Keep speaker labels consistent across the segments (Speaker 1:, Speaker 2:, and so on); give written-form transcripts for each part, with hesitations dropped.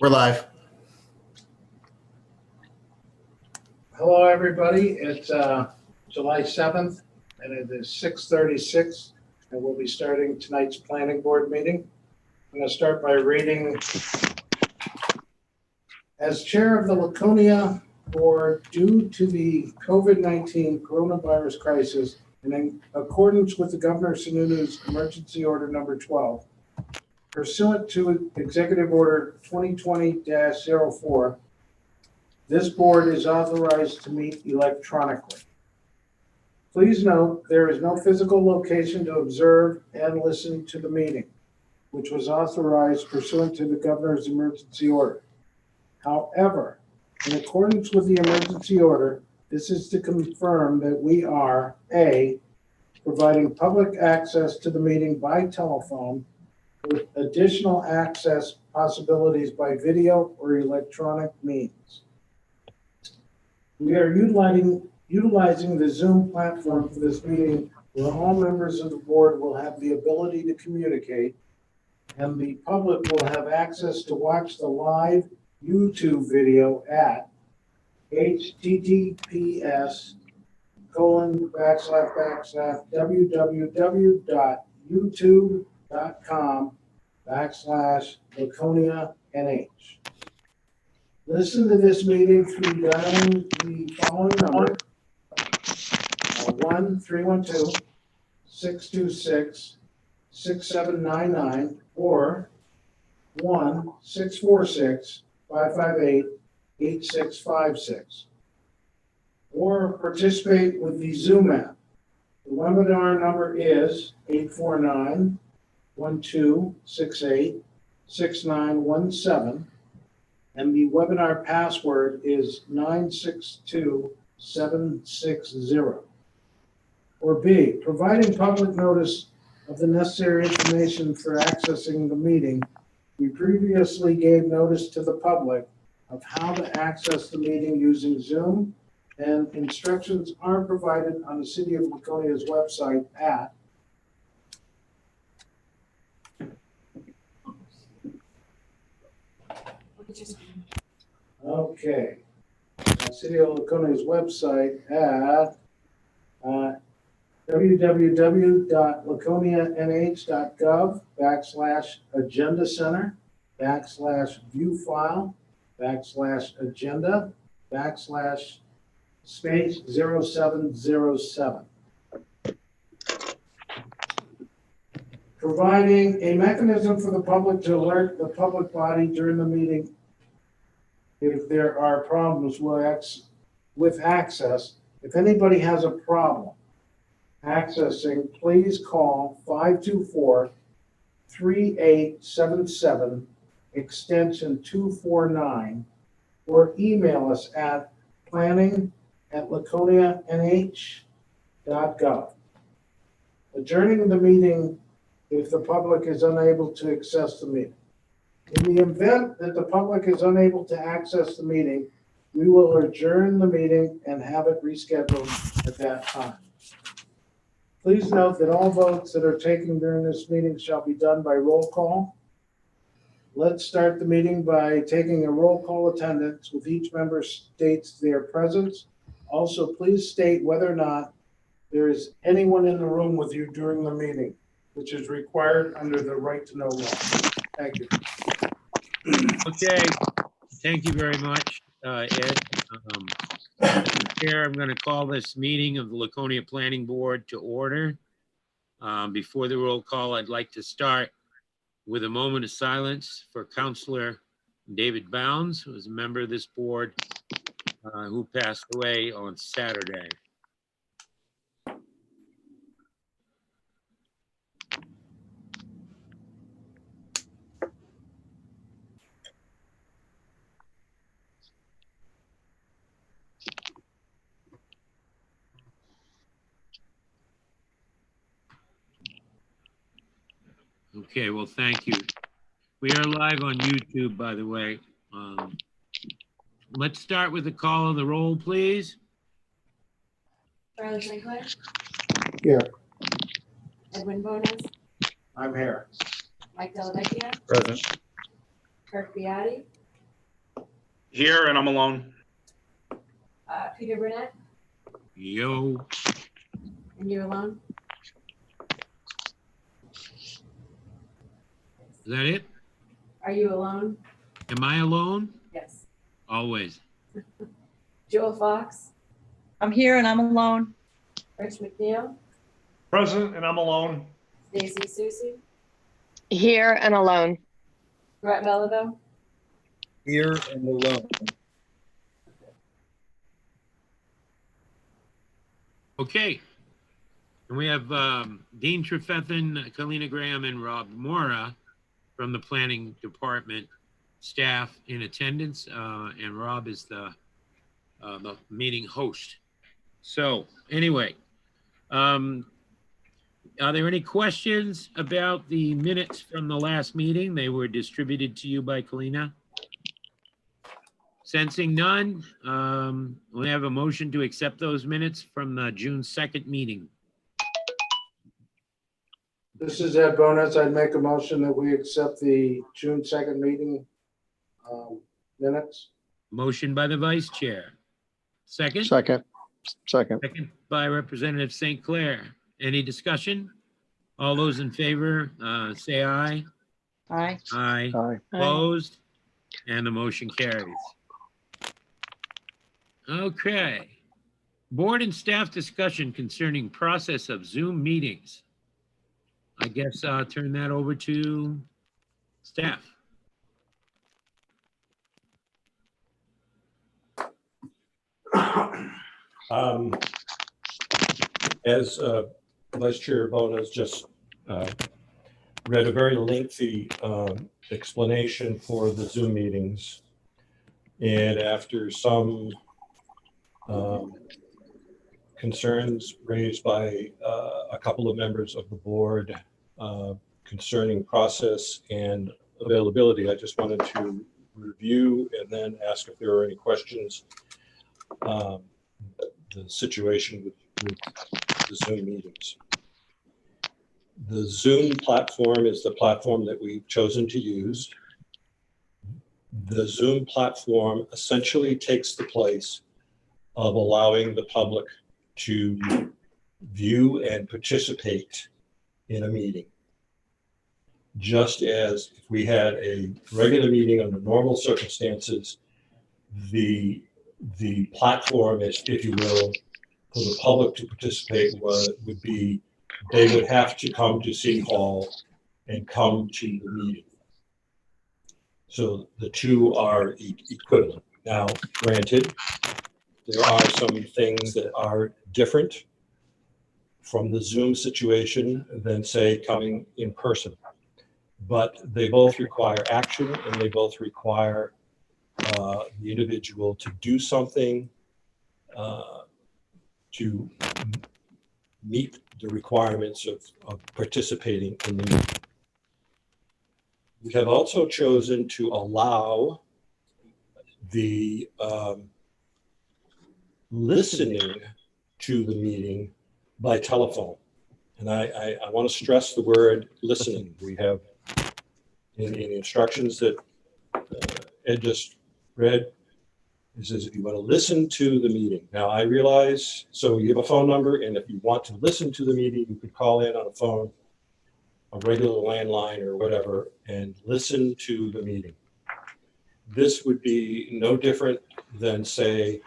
Speaker 1: We're live.
Speaker 2: Hello, everybody. It's July 7th, and it is 6:36, and we'll be starting tonight's planning board meeting. I'm going to start by reading. As chair of the Laconia Board, due to the COVID-19 coronavirus crisis, and in accordance with the Governor Sununu's Emergency Order Number 12, pursuant to Executive Order 2020-04, this board is authorized to meet electronically. Please note, there is no physical location to observe and listen to the meeting, which was authorized pursuant to the governor's emergency order. However, in accordance with the emergency order, this is to confirm that we are A, providing public access to the meeting by telephone with additional access possibilities by video or electronic means. We are utilizing the Zoom platform for this meeting, where all members of the board will have the ability to communicate, and the public will have access to watch the live YouTube video at https://www.youtube.com/LaconiaNH. Listen to this meeting through dialing the following number, 1-312-626-6799 or 1-646-558-8656, or participate with the Zoom app. The webinar number is 849-1268-6917, and the webinar password is 962760. Or B, providing public notice of the necessary information for accessing the meeting. We previously gave notice to the public of how to access the meeting using Zoom, and instructions are provided on the City of Laconia's website at City of Laconia's website at www.laconianh.gov/agenda center /view file /agenda /0707. Providing a mechanism for the public to alert the public body during the meeting if there are problems with access. If anybody has a problem accessing, please call 524-3877 extension 249 or email us at planning@laconianh.gov. Adjourning the meeting if the public is unable to access the meeting. In the event that the public is unable to access the meeting, we will adjourn the meeting and have it rescheduled at that time. Please note that all votes that are taken during this meeting shall be done by roll call. Let's start the meeting by taking a roll call attendance with each member states their presence. Also, please state whether or not there is anyone in the room with you during the meeting, which is required under the right to know law. Thank you.
Speaker 3: Okay, thank you very much, Ed. Chair, I'm going to call this meeting of the Laconia Planning Board to order. Before the roll call, I'd like to start with a moment of silence for Councillor David Bounds, who is a member of this board, who passed away on Saturday. Okay, well, thank you. We are live on YouTube, by the way. Let's start with the call of the roll, please.
Speaker 4: Charlie Sinclair,
Speaker 2: Here.
Speaker 4: Edwin Bonas,
Speaker 2: I'm here.
Speaker 4: Mike Delavecchia,
Speaker 1: Present.
Speaker 4: Kirk Beatty,
Speaker 1: Here, and I'm alone.
Speaker 4: Peter Burnett,
Speaker 3: Yo,
Speaker 4: and you alone?
Speaker 3: is that it?
Speaker 4: Are you alone?
Speaker 3: Am I alone?
Speaker 4: Yes.
Speaker 3: Always.
Speaker 4: Joel Fox,
Speaker 5: I'm here and I'm alone.
Speaker 4: Rich McNeil,
Speaker 1: Present, and I'm alone.
Speaker 4: Stacy Susie,
Speaker 6: Here and alone.
Speaker 4: Brett Melville,
Speaker 7: Here and alone.
Speaker 3: Okay. And we have Dean Trefethan, Kalina Graham, and Rob Mora from the Planning Department staff in attendance, and Rob is the meeting host. So anyway, are there any questions about the minutes from the last meeting? They were distributed to you by Kalina. Sensing none, we have a motion to accept those minutes from the June 2nd meeting.
Speaker 2: This is Ed Bonus. I'd make a motion that we accept the June 2nd meeting minutes.
Speaker 3: Motion by the vice chair. Second?
Speaker 8: Second.
Speaker 3: Second by Representative St. Clair. Any discussion? All those in favor, say aye.
Speaker 5: Aye.
Speaker 3: Aye.
Speaker 8: Aye.
Speaker 3: Opposed? And the motion carries. Okay. Board and staff discussion concerning process of Zoom meetings. I guess I'll turn that over to staff.
Speaker 7: As Vice Chair Bonas just read a very lengthy explanation for the Zoom meetings. And after some concerns raised by a couple of members of the board concerning process and availability, I just wanted to review and then ask if there are any questions. The situation with the Zoom meetings. The Zoom platform is the platform that we've chosen to use. The Zoom platform essentially takes the place of allowing the public to view and participate in a meeting. Just as if we had a regular meeting under normal circumstances, the platform, if you will, for the public to participate would be, they would have to come to City Hall and come to the meeting. So the two are equivalent. Now, granted, there are some things that are different from the Zoom situation than, say, coming in person. But they both require action, and they both require the individual to do something to meet the requirements of participating in the meeting. We have also chosen to allow the listening to the meeting by telephone. And I want to stress the word listening. We have in the instructions that Ed just read, it says if you want to listen to the meeting. Now I realize, so you have a phone number, and if you want to listen to the meeting, you could call in on a phone, a regular landline or whatever, and listen to the meeting. This would be no different than, say,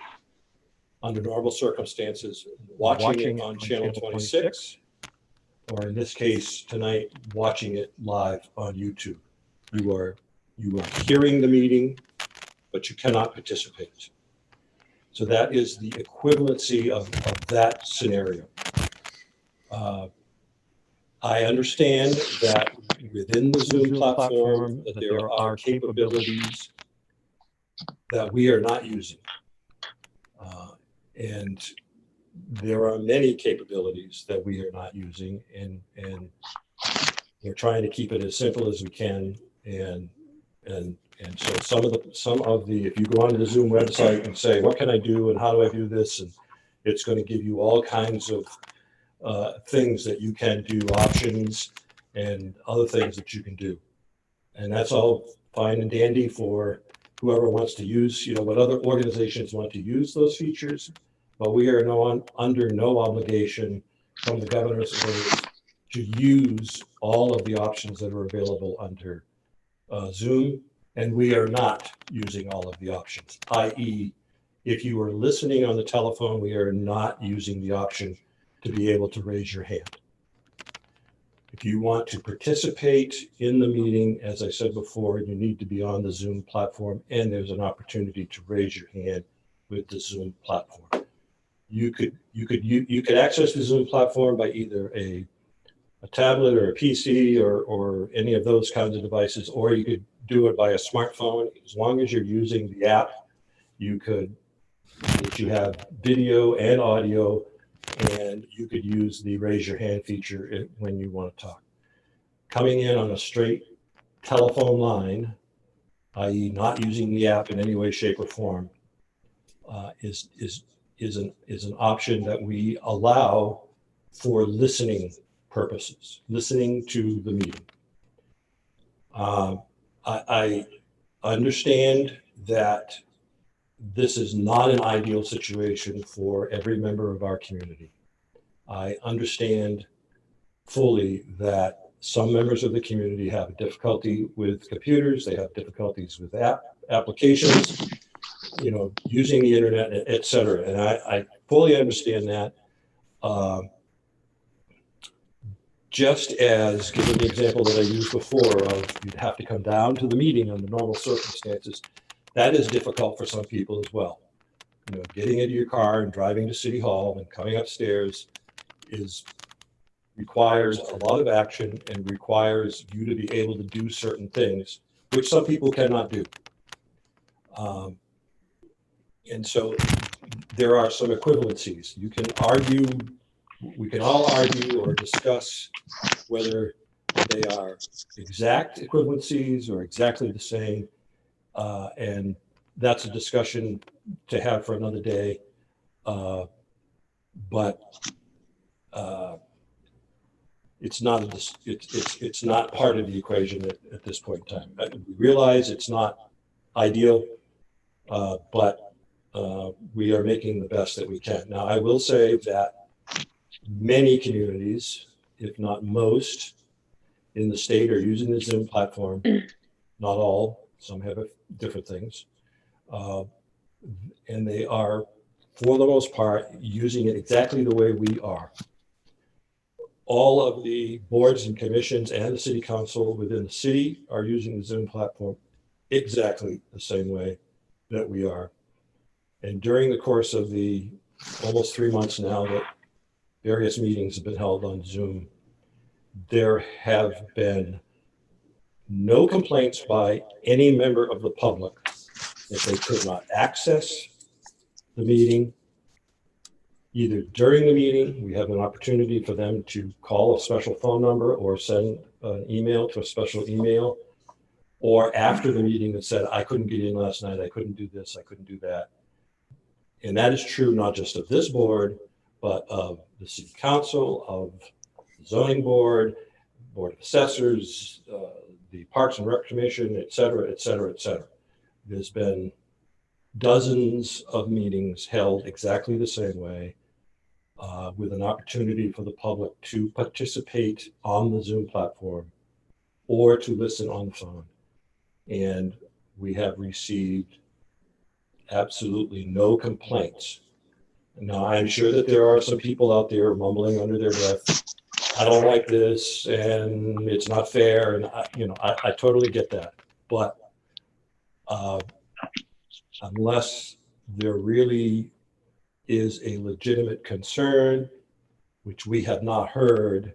Speaker 7: under normal circumstances, watching it on channel 26, or in this case tonight, watching it live on YouTube. You are hearing the meeting, but you cannot participate. So that is the equivalency of that scenario. I understand that within the Zoom platform that there are capabilities that we are not using. And there are many capabilities that we are not using, and we're trying to keep it as simple as we can. And so some of the, if you go onto the Zoom website and say, what can I do and how do I do this? And it's going to give you all kinds of things that you can do, options and other things that you can do. And that's all fine and dandy for whoever wants to use, what other organizations want to use those features. But we are under no obligation from the governor's orders to use all of the options that are available under Zoom. And we are not using all of the options, i.e., if you are listening on the telephone, we are not using the option to be able to raise your hand. If you want to participate in the meeting, as I said before, you need to be on the Zoom platform, and there's an opportunity to raise your hand with the Zoom platform. You could access the Zoom platform by either a tablet or a PC or any of those kinds of devices, or you could do it by a smartphone. As long as you're using the app, if you have video and audio, and you could use the raise your hand feature when you want to talk. Coming in on a straight telephone line, i.e. not using the app in any way, shape, or form, is an option that we allow for listening purposes, listening to the meeting. I understand that this is not an ideal situation for every member of our community. I understand fully that some members of the community have difficulty with computers, they have difficulties with applications, using the internet, et cetera. And I fully understand that. Just as, given the example that I used before of you'd have to come down to the meeting under normal circumstances, that is difficult for some people as well. Getting into your car and driving to City Hall and coming upstairs requires a lot of action and requires you to be able to do certain things, which some people cannot do. And so there are some equivalencies. We can all argue or discuss whether they are exact equivalencies or exactly the same. And that's a discussion to have for another day. But it's not part of the equation at this point in time. We realize it's not ideal, but we are making the best that we can. Now, I will say that many communities, if not most, in the state are using the Zoom platform. Not all, some have different things. And they are, for the most part, using it exactly the way we are. All of the boards and commissions and the city council within the city are using the Zoom platform exactly the same way that we are. And during the course of the almost 3 months now that various meetings have been held on Zoom, there have been no complaints by any member of the public that they could not access the meeting. Either during the meeting, we have an opportunity for them to call a special phone number or send an email to a special email, or after the meeting that said, I couldn't get in last night, I couldn't do this, I couldn't do that. And that is true not just of this board, but of the city council, of the zoning board, board of assessors, the Parks and Rec Commission, et cetera, et cetera, et cetera. There's been dozens of meetings held exactly the same way, with an opportunity for the public to participate on the Zoom platform or to listen on the phone. And we have received absolutely no complaints. Now, I'm sure that there are some people out there mumbling under their breath, I don't like this and it's not fair. And I totally get that. But unless there really is a legitimate concern, which we have not heard,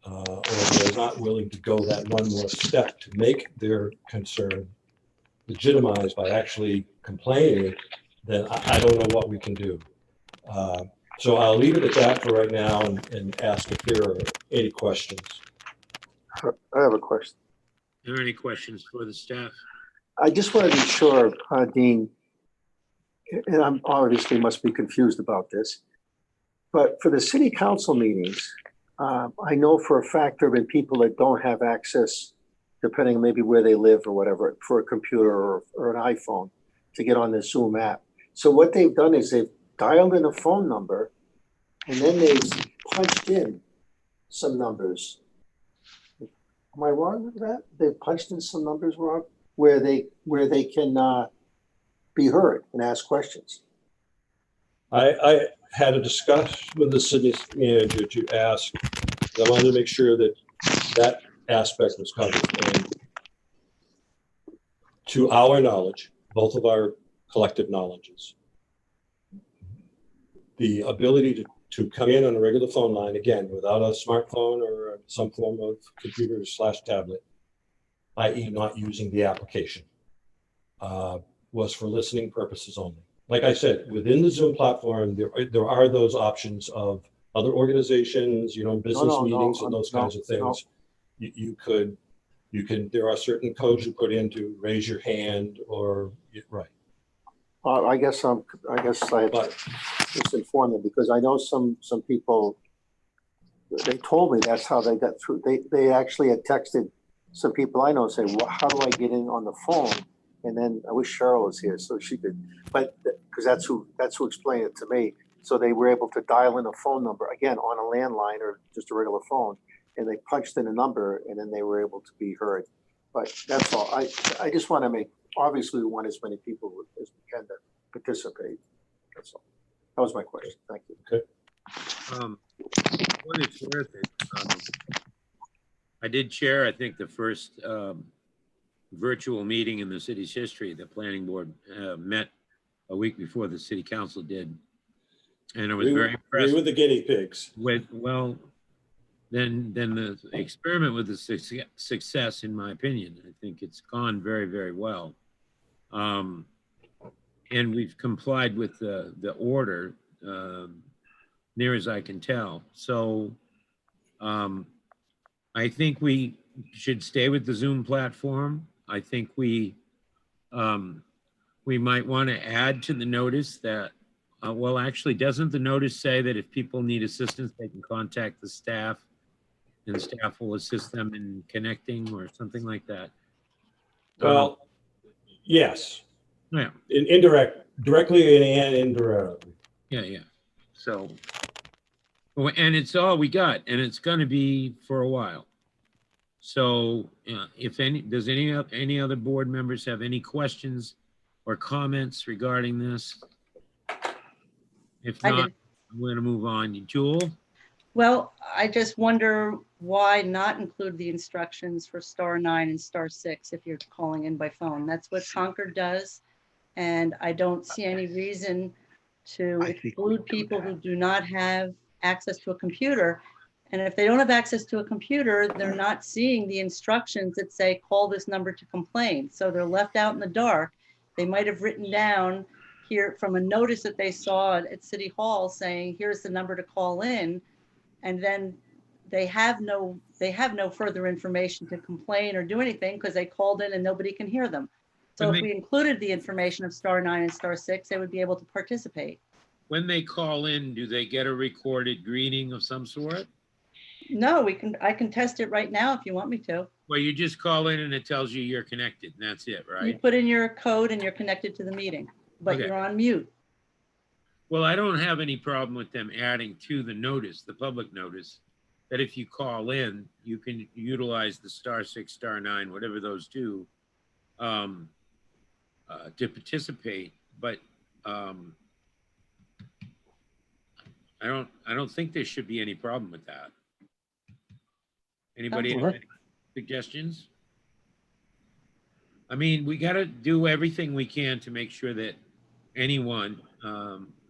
Speaker 7: or they're not willing to go that one more step to make their concern legitimized by actually complaining, then I don't know what we can do. So I'll leave it at that for right now and ask if there are any questions.
Speaker 8: I have a question.
Speaker 3: Are there any questions for the staff?
Speaker 8: I just want to be sure, Dean, and I'm obviously must be confused about this, but for the city council meetings, I know for a fact there have been people that don't have access depending maybe where they live or whatever, for a computer or an iPhone to get on the Zoom app. So what they've done is they've dialed in a phone number and then they've punched in some numbers. Am I wrong with that? They've punched in some numbers, Rob, where they can be heard and ask questions.
Speaker 7: I had a discussion with the city manager to ask, I wanted to make sure that that aspect was covered. And to our knowledge, both of our collective knowledges, the ability to come in on a regular phone line, again, without a smartphone or some form of computer / tablet, i.e. not using the application, was for listening purposes only. Like I said, within the Zoom platform, there are those options of other organizations, business meetings and those kinds of things. You can, there are certain codes you put in to raise your hand or, right.
Speaker 8: I guess I have to just inform them, because I know some people, they told me that's how they got through. They actually had texted some people I know saying, well, how do I get in on the phone? And then I wish Cheryl was here so she could, but because that's who explained it to me. So they were able to dial in a phone number, again, on a landline or just a regular phone, and they punched in a number and then they were able to be heard. But that's all. I just want to make, obviously we want as many people as we can to participate. That's all. That was my question. Thank you.
Speaker 3: When it's worth it, I did chair, I think, the first virtual meeting in the city's history. The planning board met a week before the city council did. And I was very impressed.
Speaker 7: We were the guinea pigs.
Speaker 3: Well, then the experiment with the success, in my opinion. I think it's gone very, very well. And we've complied with the order, near as I can tell. So I think we should stay with the Zoom platform. I think we might want to add to the notice that, well, actually, doesn't the notice say that if people need assistance, they can contact the staff and the staff will assist them in connecting or something like that?
Speaker 7: Well, yes.
Speaker 3: Yeah.
Speaker 7: Directly and indirectly.
Speaker 3: Yeah. So, and it's all we got, and it's going to be for a while. So, if does any other board members have any questions or comments regarding this? If not, I'm going to move on. Jewel?
Speaker 5: Well, I just wonder why not include the instructions for *9 and *6 if you're calling in by phone. That's what Concord does. And I don't see any reason to exclude people who do not have access to a computer. And if they don't have access to a computer, they're not seeing the instructions that say, call this number to complain. So they're left out in the dark. They might have written down here from a notice that they saw at City Hall saying, here's the number to call in. And then they have no further information to complain or do anything because they called in and nobody can hear them. So if we included the information of *9 and *6, they would be able to participate.
Speaker 3: When they call in, do they get a recorded greeting of some sort?
Speaker 5: No, I can test it right now if you want me to.
Speaker 3: Well, you just call in and it tells you you're connected, and that's it, right?
Speaker 5: You put in your code and you're connected to the meeting, but
Speaker 3: Okay.
Speaker 5: you're on mute.
Speaker 3: Well, I don't have any problem with them adding to the notice, the public notice, that if you call in, you can utilize the *6, *9, whatever those do, to participate. But I don't think there should be any problem with that. Anybody have any suggestions? I mean, we got to do everything we can to make sure that anyone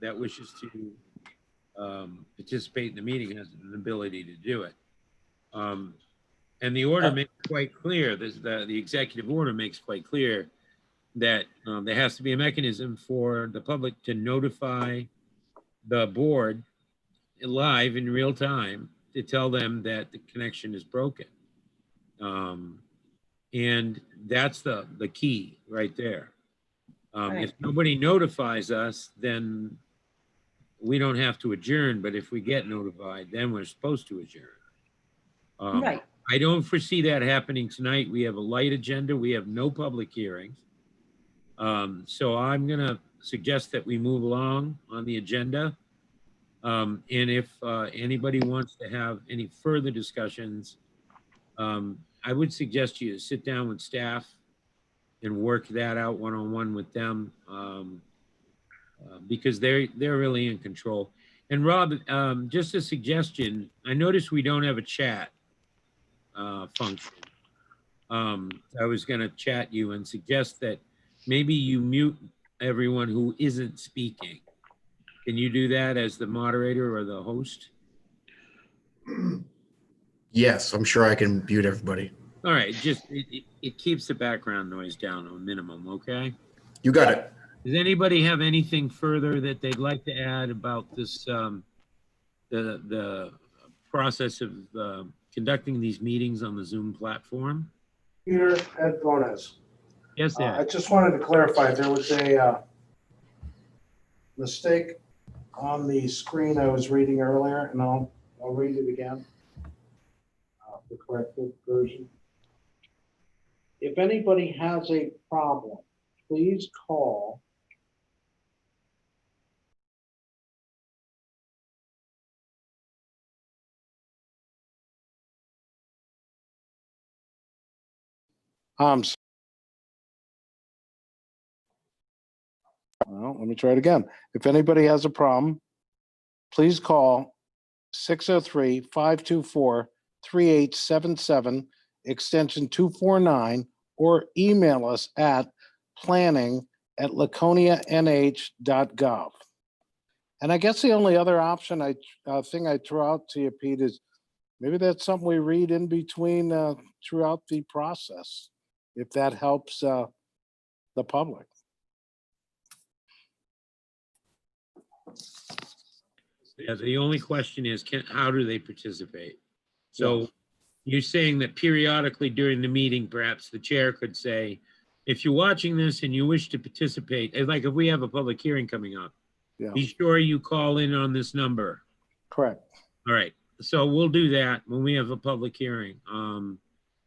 Speaker 3: that wishes to participate in the meeting has an ability to do it. And the order makes quite clear, the executive order makes quite clear that there has to be a mechanism for the public to notify the board live in real time to tell them that the connection is broken. And that's the key right there. If nobody notifies us, then we don't have to adjourn. But if we get notified, then we're supposed to adjourn.
Speaker 5: Right.
Speaker 3: I don't foresee that happening tonight. We have a light agenda. We have no public hearings. So I'm gonna suggest that we move along on the agenda. And if anybody wants to have any further discussions, I would suggest you sit down with staff and work that out one-on-one with them, because they're really in control. And Rob, just a suggestion, I noticed we don't have a chat function. I was gonna chat you and suggest that maybe you mute everyone who isn't speaking. Can you do that as the moderator or the host?
Speaker 9: Yes, I'm sure I can mute everybody.
Speaker 3: All right, just, it keeps the background noise down to a minimum, okay?
Speaker 9: You got it.
Speaker 3: Does anybody have anything further that they'd like to add about this, the process of conducting these meetings on the Zoom platform?
Speaker 2: Peter, Ed Bonas.
Speaker 3: Yes,
Speaker 2: I
Speaker 3: Ed.
Speaker 2: just wanted to clarify, there was a mistake on the screen I was reading earlier, and I'll read it again. The corrected version. If anybody has a problem, please call well, let me try it again. If anybody has a problem, please call 603-524-3877, extension 249, or email us at planning@laconianh.gov. And I guess the only other option thing I throw out to you, Pete, is maybe that's something we read in between throughout the process, if that helps the public.
Speaker 3: Yeah, the only question is, how do they participate? So you're saying that periodically during the meeting, perhaps the chair could say, if you're watching this and you wish to participate, like if we have a public hearing coming up, be sure you call in on this number.
Speaker 2: Correct.
Speaker 3: All right, so we'll do that when we have a public hearing.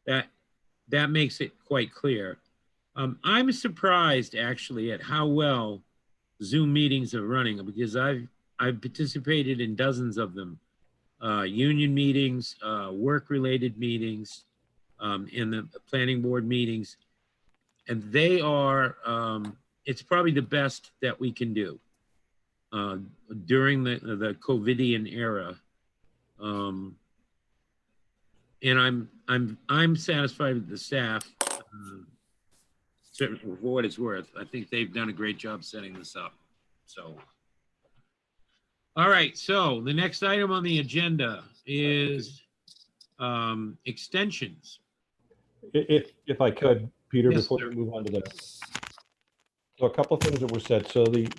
Speaker 3: That makes it quite clear. I'm surprised actually at how well Zoom meetings are running, because I've participated in dozens of them, union meetings, work-related meetings, and the planning board meetings. And they are, it's probably the best that we can do during the COVIDian era. And I'm satisfied with the staff, certainly for what it's worth. I think they've done a great job setting this up, so. All right, so the next item on the agenda is extensions.
Speaker 7: If I could, Peter,
Speaker 3: Yes,
Speaker 7: before
Speaker 3: sir.
Speaker 7: we move on to that. So a couple of things that were said. So the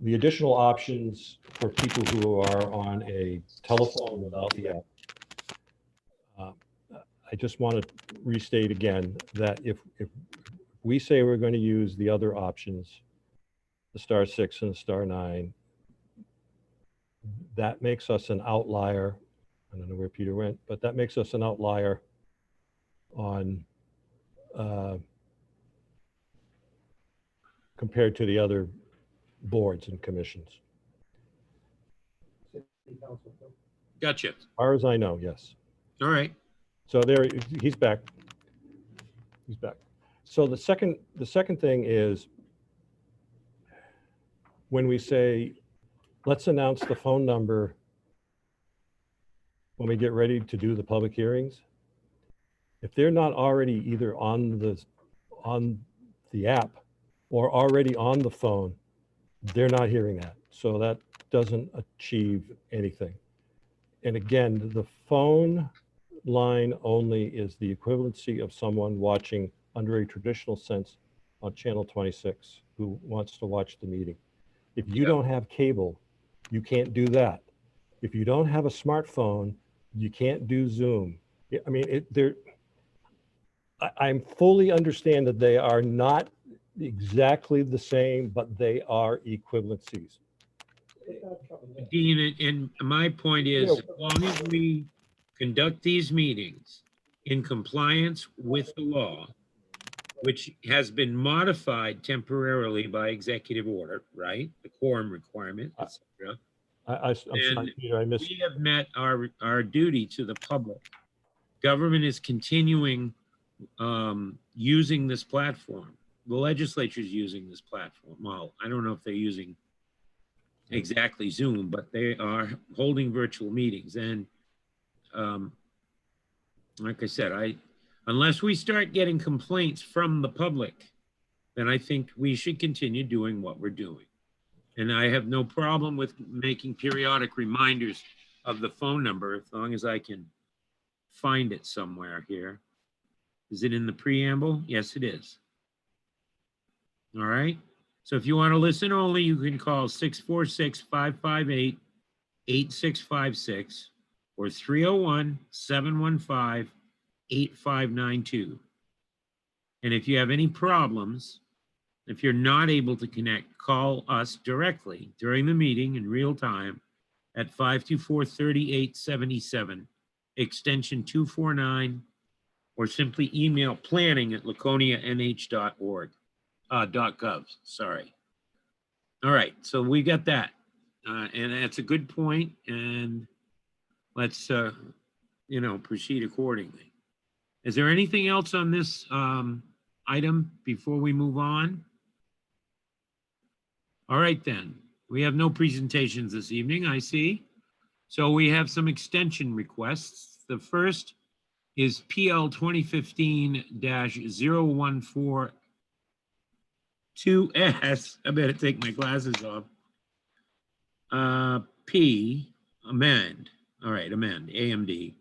Speaker 7: additional options for people who are on a telephone without the app. I just want to restate again that if we say we're going to use the other options, the *6 and the *9, that makes us an outlier. I don't know where Peter went, but that makes us an outlier on compared to the other boards and commissions.
Speaker 3: Gotcha.
Speaker 7: As far as I know, yes.
Speaker 3: All right.
Speaker 7: So there, he's back. He's back. So the second thing is when we say, let's announce the phone number when we get ready to do the public hearings. If they're not already either on the app or already on the phone, they're not hearing that. So that doesn't achieve anything. And again, the phone line only is the equivalency of someone watching under a traditional sense on channel 26 who wants to watch the meeting. If you don't have cable, you can't do that. If you don't have a smartphone, you can't do Zoom. I mean, I fully understand that they are not exactly the same, but they are equivalencies.
Speaker 3: Dean, and my point is, as long as we conduct these meetings in compliance with the law, which has been modified temporarily by executive order, right? The quorum requirement, et cetera.
Speaker 10: I'm sorry,
Speaker 3: And
Speaker 10: Peter, I missed.
Speaker 3: we have met our duty to the public. Government is continuing using this platform. The legislature is using this platform. Well, I don't know if they're using exactly Zoom, but they are holding virtual meetings. And like I said, unless we start getting complaints from the public, then I think we should continue doing what we're doing. And I have no problem with making periodic reminders of the phone number, as long as I can find it somewhere here. Is it in the preamble? Yes, it is. All right. So if you want to listen only, you can call 646-558-8656 or 301-715-8592. And if you have any problems, if you're not able to connect, call us directly during the meeting in real time at 524-3877, extension 249, or simply email planning@laconianh.org. .gov, sorry. All right, so we got that. And that's a good point, and let's, proceed accordingly. Is there anything else on this item before we move on? All right, then. We have no presentations this evening, I see. So we have some extension requests. The first is PL 2015-0142S. I better take my glasses off. P, amend. All right, amend, AMD.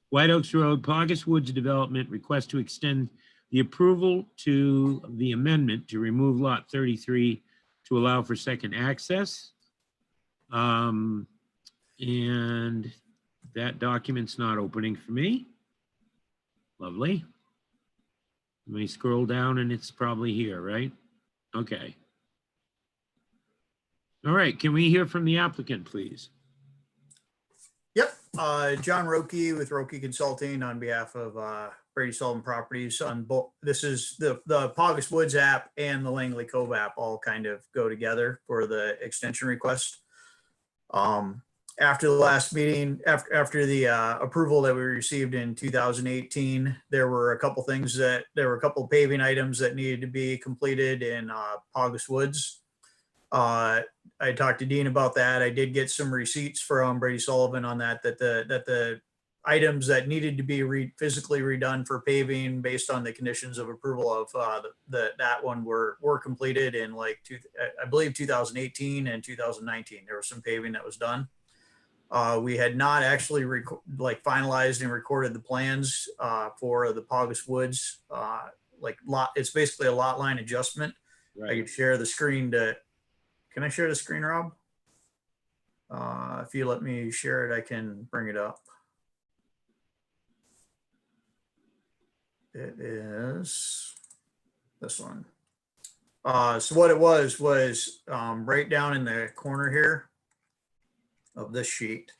Speaker 3: White Oaks Road, Paugus Woods Development, request to extend the approval to the amendment to remove lot 33 to allow for second access. And that document's not opening for me. Lovely. Let me scroll down and it's probably here, right? Okay. All right, can we hear from the applicant, please?
Speaker 11: Yep, John Roque with Roque Consulting on behalf of Brady Sullivan Properties. On both, this is the Paugus Woods app and the Langley Cove app all kind of go together for the extension request. After the last meeting, after the approval that we received in 2018, there were a couple paving items that needed to be completed in Paugus Woods. I talked to Dean about that. I did get some receipts from Brady Sullivan on that the items that needed to be physically redone for paving based on the conditions of approval of that one were completed in I believe 2018 and 2019. There was some paving that was done. We had not actually finalized and recorded the plans for the Paugus Woods it's basically a lot line adjustment. Right. I could share the screen can I share the screen, Rob? If you let me share it, I can bring it up. It is this one. So what it was right down in the corner here of this sheet.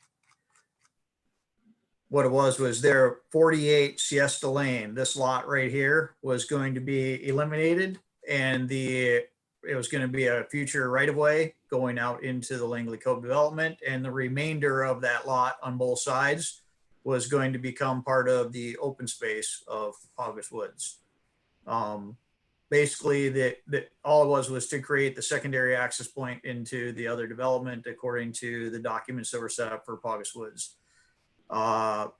Speaker 11: What it was there 48 Siesta Lane. This lot right here was going to be eliminated, and it was going to be a future right-of-way going out into the Langley Cove development, and the remainder of that lot on both sides was going to become part of the open space of Paugus Woods. Basically, all it was to create the secondary access point into the other development according to the documents that were set up for Paugus Woods. I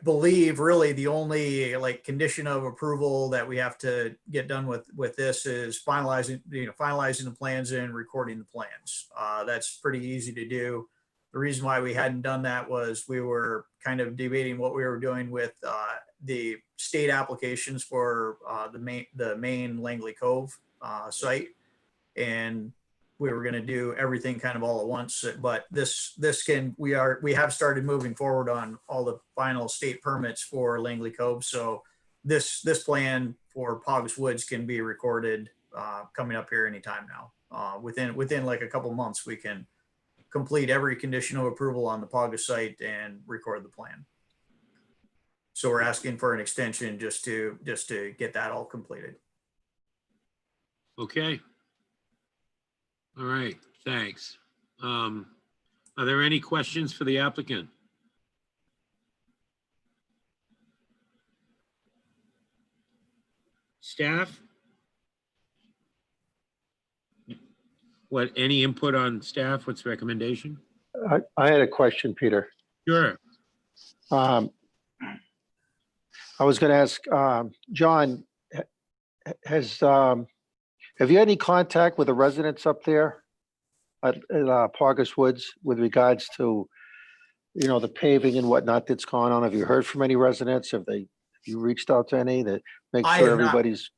Speaker 11: believe really the only condition of approval that we have to get done with this is finalizing the plans and recording the plans. That's pretty easy to do. The reason why we hadn't done that was we were kind of debating what we were doing with the state applications for the main Langley Cove site, and we were going to do everything kind of all at once. But we have started moving forward on all the final state permits for Langley Cove. So this plan for Paugus Woods can be recorded coming up here anytime now. Within like a couple months, we can complete every condition of approval on the Paugus site and record the plan. So we're asking for an extension just to get that all completed.
Speaker 3: Okay. All right, thanks. Are there any questions for the applicant? Staff? What, any input on staff? What's the recommendation?
Speaker 8: I had a question, Peter.
Speaker 3: Sure.
Speaker 8: I was going to ask, John, have you had any contact with the residents up there at Paugus Woods with regards to, the paving and whatnot that's going on? Have you heard from any residents? Have you reached out to any that make
Speaker 11: I
Speaker 8: sure
Speaker 11: have not.
Speaker 8: everybody's?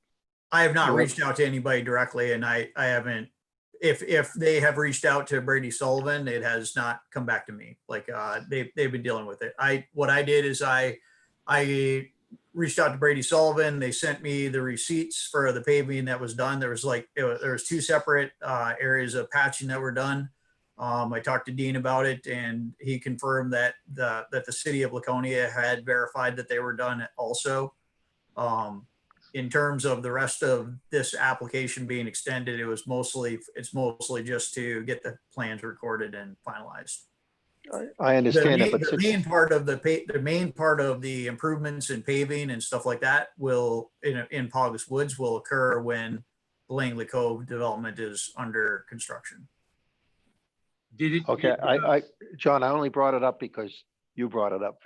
Speaker 11: I have not
Speaker 8: Right.
Speaker 11: reached out to anybody directly, and I haven't. If they have reached out to Brady Sullivan, it has not come back to me. Like they've been dealing with it. What I did is I reached out to Brady Sullivan. They sent me the receipts for the paving that was done. There was two separate areas of patching that were done. I talked to Dean about it, and he confirmed that the city of Laconia had verified that they were done also. In terms of the rest of this application being extended, it's mostly just to get the plans recorded and finalized.
Speaker 8: I understand that, but
Speaker 11: The main part of the improvements in paving and stuff like that will in Paugus Woods will occur when the Langley Cove development is under construction.
Speaker 8: Okay, John, I only brought it up because you brought it up,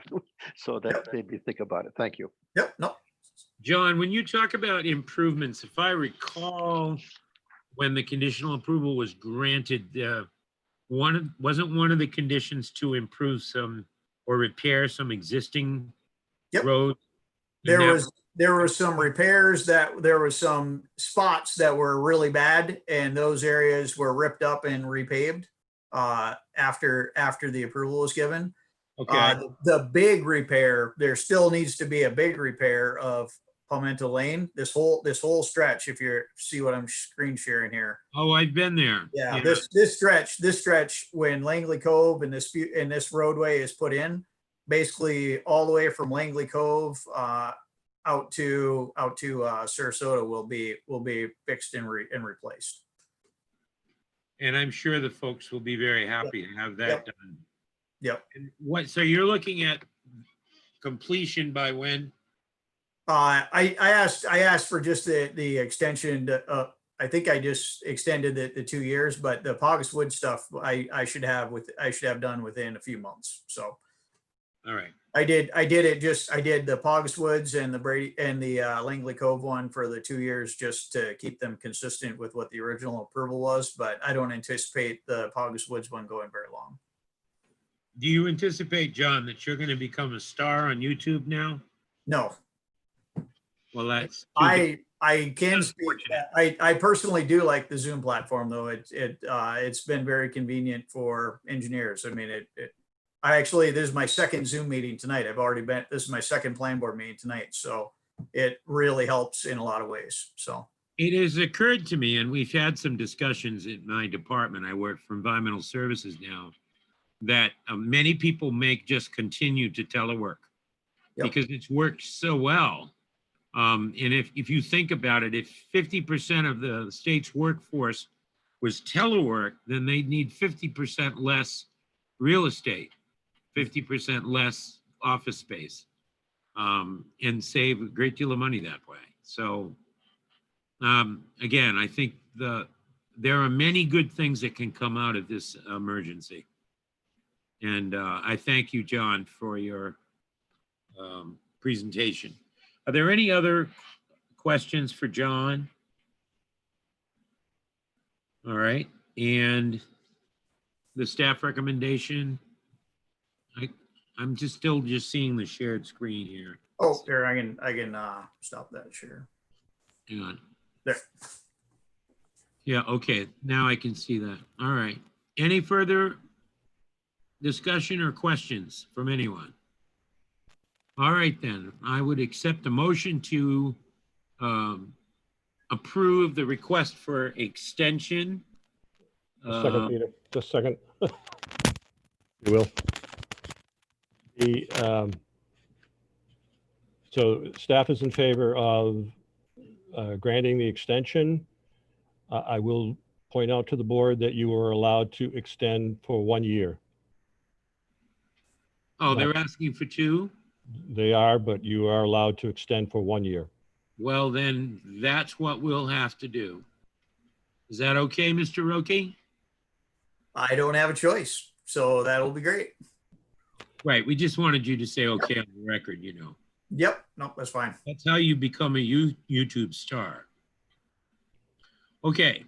Speaker 8: so that made me think about it. Thank you.
Speaker 11: Yep. No.
Speaker 3: John, when you talk about improvements, if I recall, when the conditional approval was granted, wasn't one of the conditions to improve some or repair some existing roads?
Speaker 11: There were some repairs there were some spots that were really bad, and those areas were ripped up and repaved after the approval was given.
Speaker 3: Okay.
Speaker 11: The big repair, there still needs to be a big repair of Palmetto Lane. This whole stretch, if you see what I'm screen sharing here.
Speaker 3: Oh, I've been there.
Speaker 11: Yeah. This stretch when Langley Cove and this roadway is put in, basically all the way from Langley Cove out to Sarasota will be fixed and replaced.
Speaker 3: And I'm sure the folks will be very happy to have that done.
Speaker 11: Yep.
Speaker 3: And so you're looking at completion by when?
Speaker 11: I asked for just the extension. I think I just extended the 2 years, but the Paugus Wood stuff I should have done within a few months. So,
Speaker 3: all right.
Speaker 11: I did the Paugus Woods and the Brady and the Langley Cove one for the 2 years just to keep them consistent with what the original approval was. But I don't anticipate the Paugus Woods one going very long.
Speaker 3: Do you anticipate, John, that you're going to become a star on YouTube now?
Speaker 11: No.
Speaker 3: Well, that's
Speaker 11: I can speak. I personally do like the Zoom platform, though. It's been very convenient for engineers. I mean, this is my second Zoom meeting tonight. This is my second planning board meeting tonight. So it really helps in a lot of ways. So
Speaker 3: it has occurred to me, and we've had some discussions in my department. I work for environmental services now, that many people just continue to telework because it's worked so well. And if you think about it, if 50% of the state's workforce was telework, then they'd need 50% less real estate, 50% less office space, and save a great deal of money that way. So again, I think there are many good things that can come out of this emergency. And I thank you, John, for your presentation. Are there any other questions for John? All right, and the staff recommendation. I'm still seeing the shared screen here.
Speaker 11: oh, there I can stop that share.
Speaker 3: Hang on.
Speaker 11: There.
Speaker 3: Yeah. Okay. Now I can see that. All right. Any further discussion or questions from anyone? All right, then I would accept a motion to approve the request for extension
Speaker 7: Just a second, Peter, just a second. You will. So staff is in favor of granting the extension. I will point out to the board that you are allowed to extend for 1 year.
Speaker 3: Oh, they're asking for 2?
Speaker 7: They are, but you are allowed to extend for 1 year.
Speaker 3: Well, then that's what we'll have to do. Is that okay, Mr. Roque?
Speaker 11: I don't have a choice, so that'll be great.
Speaker 3: Right, we just wanted you to say okay on the record, you know.
Speaker 11: Yep, no, that's fine.
Speaker 3: That's how you become a YouTube star. Okay.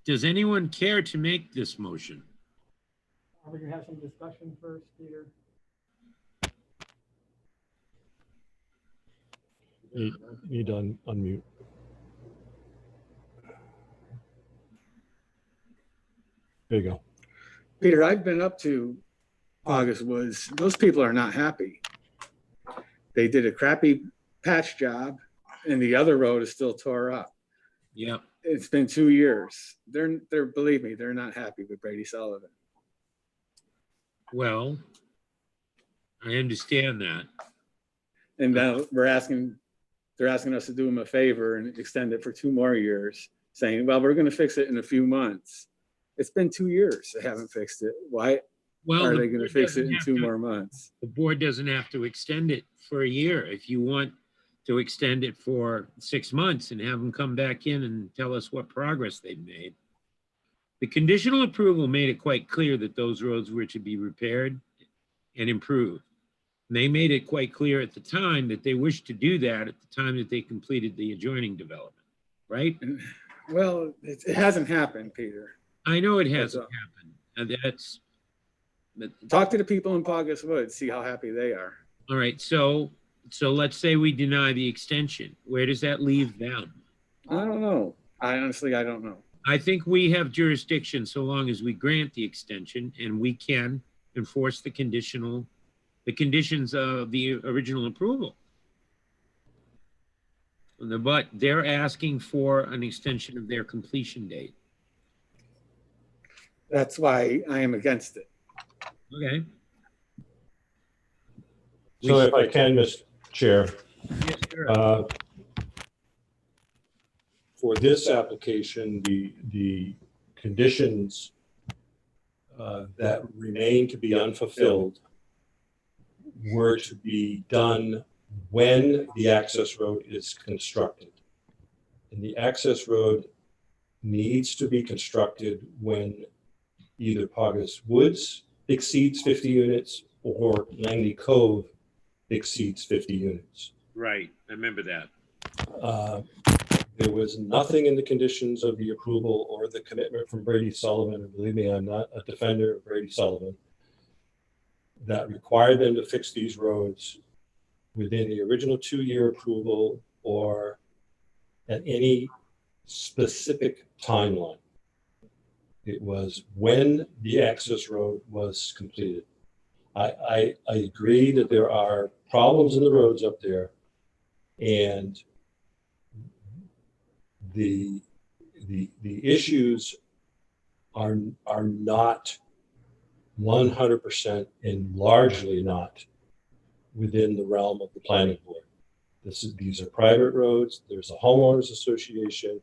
Speaker 3: Does anyone care to make this motion?
Speaker 2: Are we gonna have some discussion first, Peter?
Speaker 7: You need to unmute. There you go.
Speaker 10: Peter, I've been up to August Woods. Those people are not happy. They did a crappy patch job and the other road is still tore up.
Speaker 3: Yep.
Speaker 10: It's been 2 years. They're believe me, they're not happy with Brady Sullivan.
Speaker 3: Well, I understand that.
Speaker 10: And now they're asking us to do them a favor and extend it for 2 more years, saying, well, we're going to fix it in a few months. It's been 2 years. They haven't fixed it. Why are they going to fix it in 2 more months?
Speaker 3: The board doesn't have to extend it for a year. If you want to extend it for 6 months and have them come back in and tell us what progress they've made. The conditional approval made it quite clear that those roads were to be repaired and improved. And they made it quite clear at the time that they wished to do that at the time that they completed the adjoining development, right?
Speaker 10: Well, it hasn't happened, Peter.
Speaker 3: I know it hasn't happened. And
Speaker 10: talk to the people in August Woods, see how happy they are.
Speaker 3: All right, so let's say we deny the extension. Where does that leave them?
Speaker 10: I don't know. I don't know.
Speaker 3: I think we have jurisdiction so long as we grant the extension and we can enforce the conditions of the original approval. But they're asking for an extension of their completion date.
Speaker 10: That's why I am against it.
Speaker 3: Okay.
Speaker 7: So if I can, Mr. Chair,
Speaker 3: Yes, sir.
Speaker 7: For this application, the conditions that remain to be unfulfilled were to be done when the access road is constructed. And the access road needs to be constructed when either August Woods exceeds 50 units or Langley Cove exceeds 50 units.
Speaker 3: Right, I remember that.
Speaker 7: There was nothing in the conditions of the approval or the commitment from Brady Sullivan, and believe me, I'm not a defender of Brady Sullivan, that required them to fix these roads within the original 2-year approval or at any specific timeline. It was when the access road was completed. I agree that there are problems in the roads up there, and the issues are not 100% and largely not within the realm of the planning board. These are private roads. There's a homeowners association,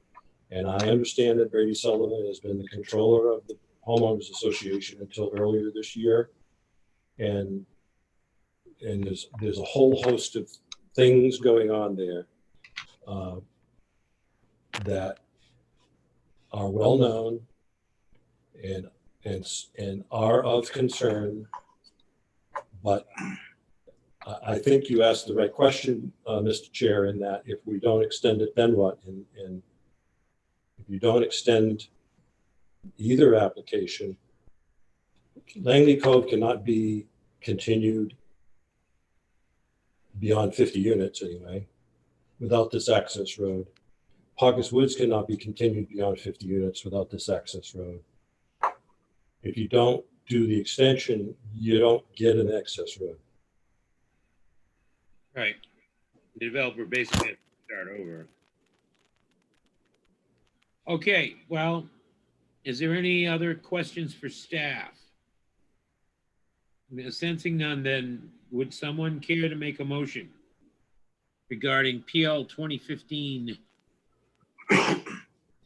Speaker 7: and I understand that Brady Sullivan has been the controller of the homeowners association until earlier this year, and there's a whole host of things going on there that are well known and are of concern. But I think you asked the right question, Mr. Chair, in that if we don't extend it, then what? And if you don't extend either application, Langley Cove cannot be continued beyond 50 units anyway, without this access road. August Woods cannot be continued beyond 50 units without this access road. If you don't do the extension, you don't get an access road.
Speaker 3: Right. The developer basically has to start over. Okay, well, Is there any other questions for staff? Sensing none, then would someone care to make a motion regarding PL 2015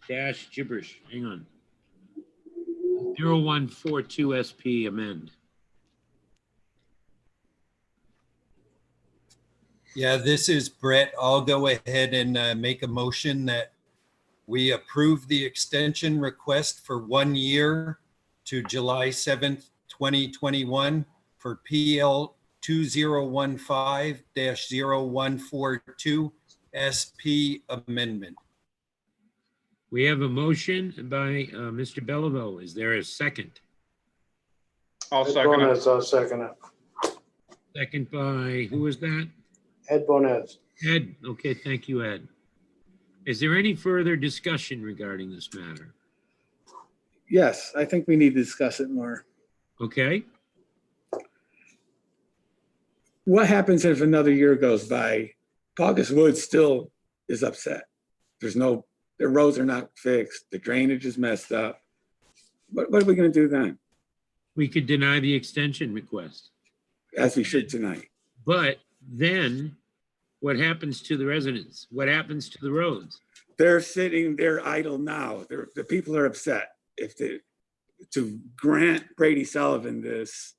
Speaker 3: dash gibberish? Hang on. 0142 SP amend.
Speaker 7: Yeah, this is Brett. I'll go ahead and make a motion that we approve the extension request for 1 year to July 7th, 2021 for PL 2015-0142 SP amendment.
Speaker 3: We have a motion by Mr. Belleville. Is there a second?
Speaker 1: I'll
Speaker 2: Ed
Speaker 1: second it.
Speaker 2: Bonez, I'll second it.
Speaker 3: Second by, who was that?
Speaker 2: Ed Bonez.
Speaker 3: Ed. Okay, thank you, Ed. Is there any further discussion regarding this matter?
Speaker 10: Yes, I think we need to discuss it more.
Speaker 3: Okay,
Speaker 10: What happens if another year goes by? August Woods still is upset. Their roads are not fixed. The drainage is messed up. What are we gonna do then?
Speaker 3: we could deny the extension request.
Speaker 10: As we should tonight.
Speaker 3: But then what happens to the residents? What happens to the roads?
Speaker 10: They're sitting there idle now. The people are upset. To grant Brady Sullivan this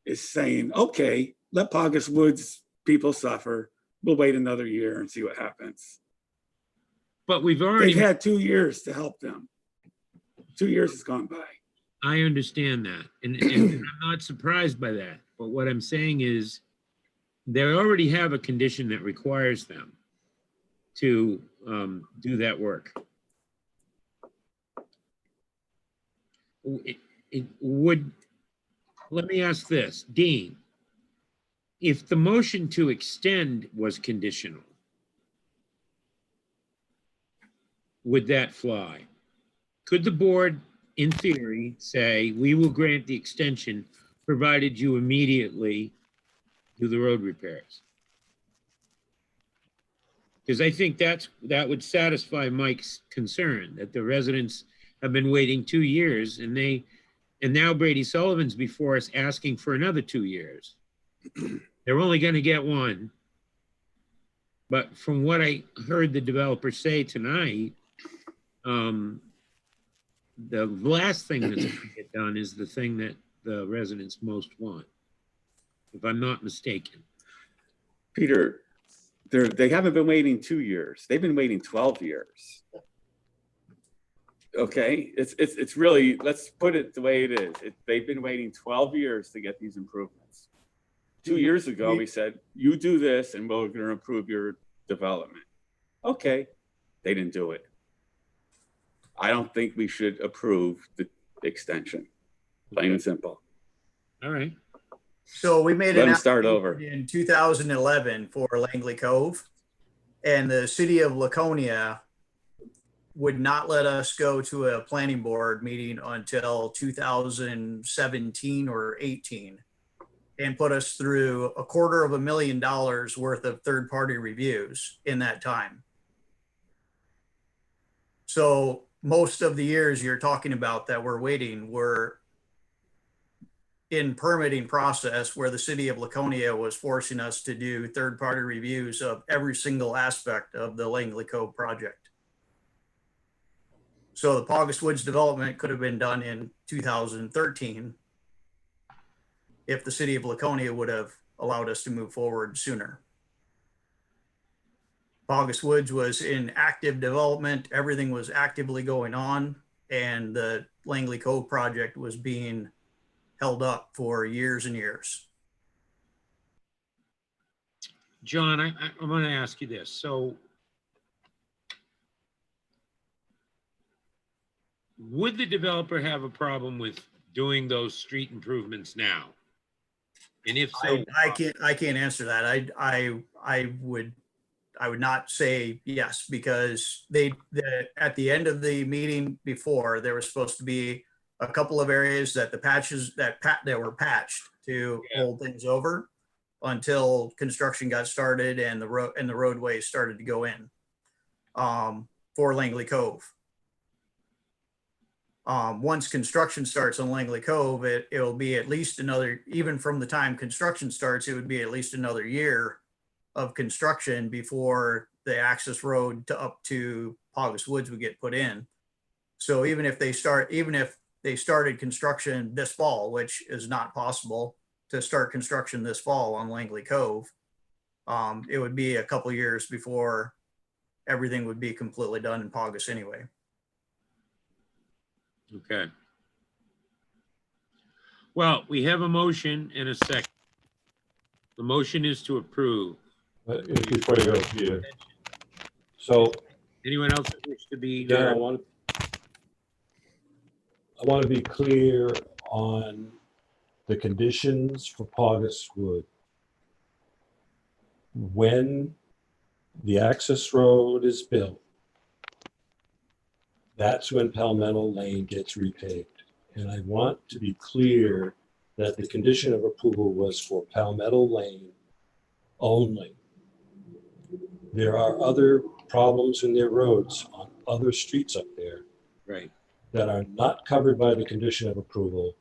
Speaker 10: is saying, okay, let August Woods people suffer. We'll wait another year and see what happens.
Speaker 3: But we've already,
Speaker 10: They've had 2 years to help them. 2 years has gone by.
Speaker 3: I understand that. And I'm not surprised by that. But what I'm saying is they already have a condition that requires them to do that work. Let me ask this, Dean, if the motion to extend was conditional, would that fly? Could the board, in theory, say, we will grant the extension provided you immediately do the road repairs? Because I think that would satisfy Mike's concern that the residents have been waiting 2 years and now Brady Sullivan's before us asking for another 2 years. They're only going to get one. But from what I heard the developer say tonight, the last thing that's going to get done is the thing that the residents most want, if I'm not mistaken.
Speaker 10: Peter, they haven't been waiting 2 years. They've been waiting 12 years. Okay, it's really, let's put it the way it is. They've been waiting 12 years to get these improvements. 2 years ago, we said, you do this and we're gonna improve your development. Okay, they didn't do it. I don't think we should approve the extension, plain and simple.
Speaker 3: All right.
Speaker 11: So we made
Speaker 10: Let
Speaker 11: an
Speaker 10: them start over.
Speaker 11: application in 2011 for Langley Cove, and the city of Laconia would not let us go to a planning board meeting until 2017 or 18 and put us through $250,000 worth of third-party reviews in that time. So most of the years you're talking about that we're waiting were in permitting process where the city of Laconia was forcing us to do third-party reviews of every single aspect of the Langley Cove project. So the August Woods development could have been done in 2013 if the city of Laconia would have allowed us to move forward sooner. August Woods was in active development. Everything was actively going on, and the Langley Cove project was being held up for years and years.
Speaker 3: John, I'm going to ask you this. So would the developer have a problem with doing those street improvements now? And if so,
Speaker 11: I can't answer that. I would not say yes, because at the end of the meeting before, there was supposed to be a couple of areas that the patches that were patched to hold things over until construction got started and the roadways started to go in for Langley Cove. once construction starts on Langley Cove, it'll be at least another, even from the time construction starts, it would be at least another year of construction before the access road to up to Pogus Woods would get put in. So even if they started construction this fall, which is not possible to start construction this fall on Langley Cove, it would be a couple years before everything would be completely done in Pogus anyway.
Speaker 3: Okay. Well, we have a motion and a second. The motion is to approve.
Speaker 7: Before you go, Peter. So,
Speaker 3: Anyone else wish to be
Speaker 7: yeah, I
Speaker 3: heard?
Speaker 7: want to be clear on the conditions for Pogus Wood. When the access road is built, that's when Palmetto Lane gets repaved. And I want to be clear that the condition of approval was for Palmetto Lane only. There are other problems in their roads on other streets up there
Speaker 3: Right.
Speaker 7: that are not covered by the condition of approval.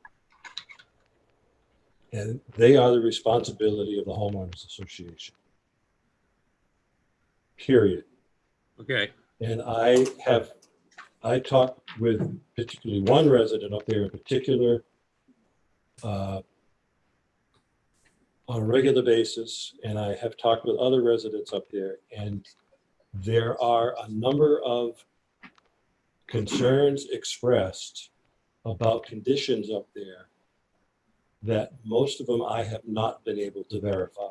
Speaker 7: And they are the responsibility of the homeowners association. Period.
Speaker 3: Okay.
Speaker 7: And I talked with particularly one resident up there in particular on a regular basis, and I have talked with other residents up there, and there are a number of concerns expressed about conditions up there that most of them I have not been able to verify.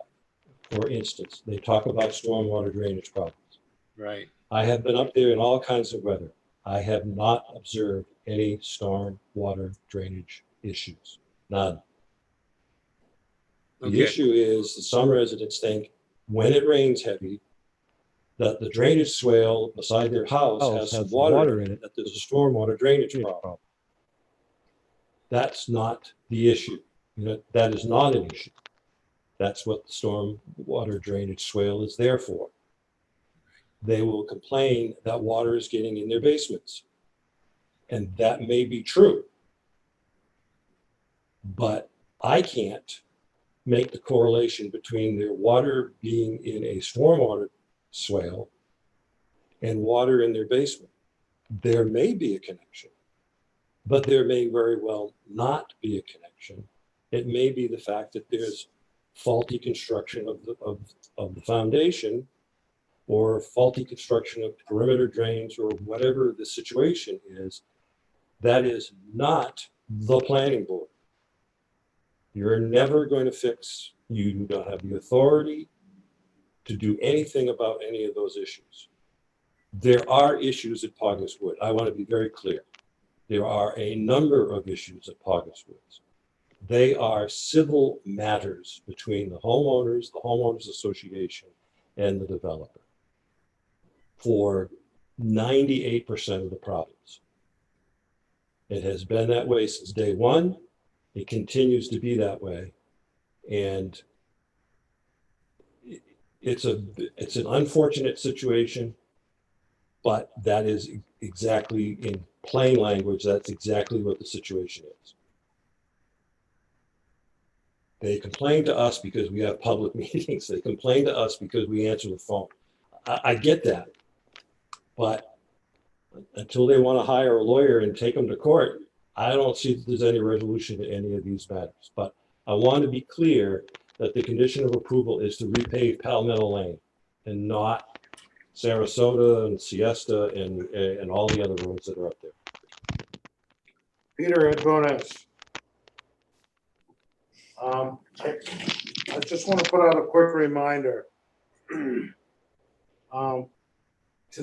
Speaker 7: For instance, they talk about stormwater drainage problems.
Speaker 3: Right.
Speaker 7: I have been up there in all kinds of weather. I have not observed any storm water drainage issues, none. The
Speaker 3: Okay.
Speaker 7: issue is that some residents think when it rains heavy, that the drainage swale beside their house has some water in it, that there's a stormwater drainage problem. That's not the issue. That is not an issue. That's what the stormwater drainage swale is there for. They will complain that water is getting in their basements. And that may be true. But I can't make the correlation between their water being in a stormwater swale and water in their basement. There may be a connection, but there may very well not be a connection. It may be the fact that there's faulty construction of the foundation, or faulty construction of perimeter drains, or whatever the situation is. That is not the planning board. You're never going to fix, you don't have the authority to do anything about any of those issues. There are issues at Pogus Wood. I want to be very clear. There are a number of issues at Pogus Woods. They are civil matters between the homeowners association, and the developer for 98% of the problems. It has been that way since day one. It continues to be that way. And it's an unfortunate situation, but that is exactly, in plain language, that's exactly what the situation is. They complain to us because we have public meetings. They complain to us because we answer the phone. I get that. But until they want to hire a lawyer and take them to court, I don't see that there's any resolution to any of these matters. But I want to be clear that the condition of approval is to repave Palmetto Lane and not Sarasota and Siesta and all the other roads that are up there.
Speaker 2: Peter Ed Bonas. I just want to put out a quick reminder to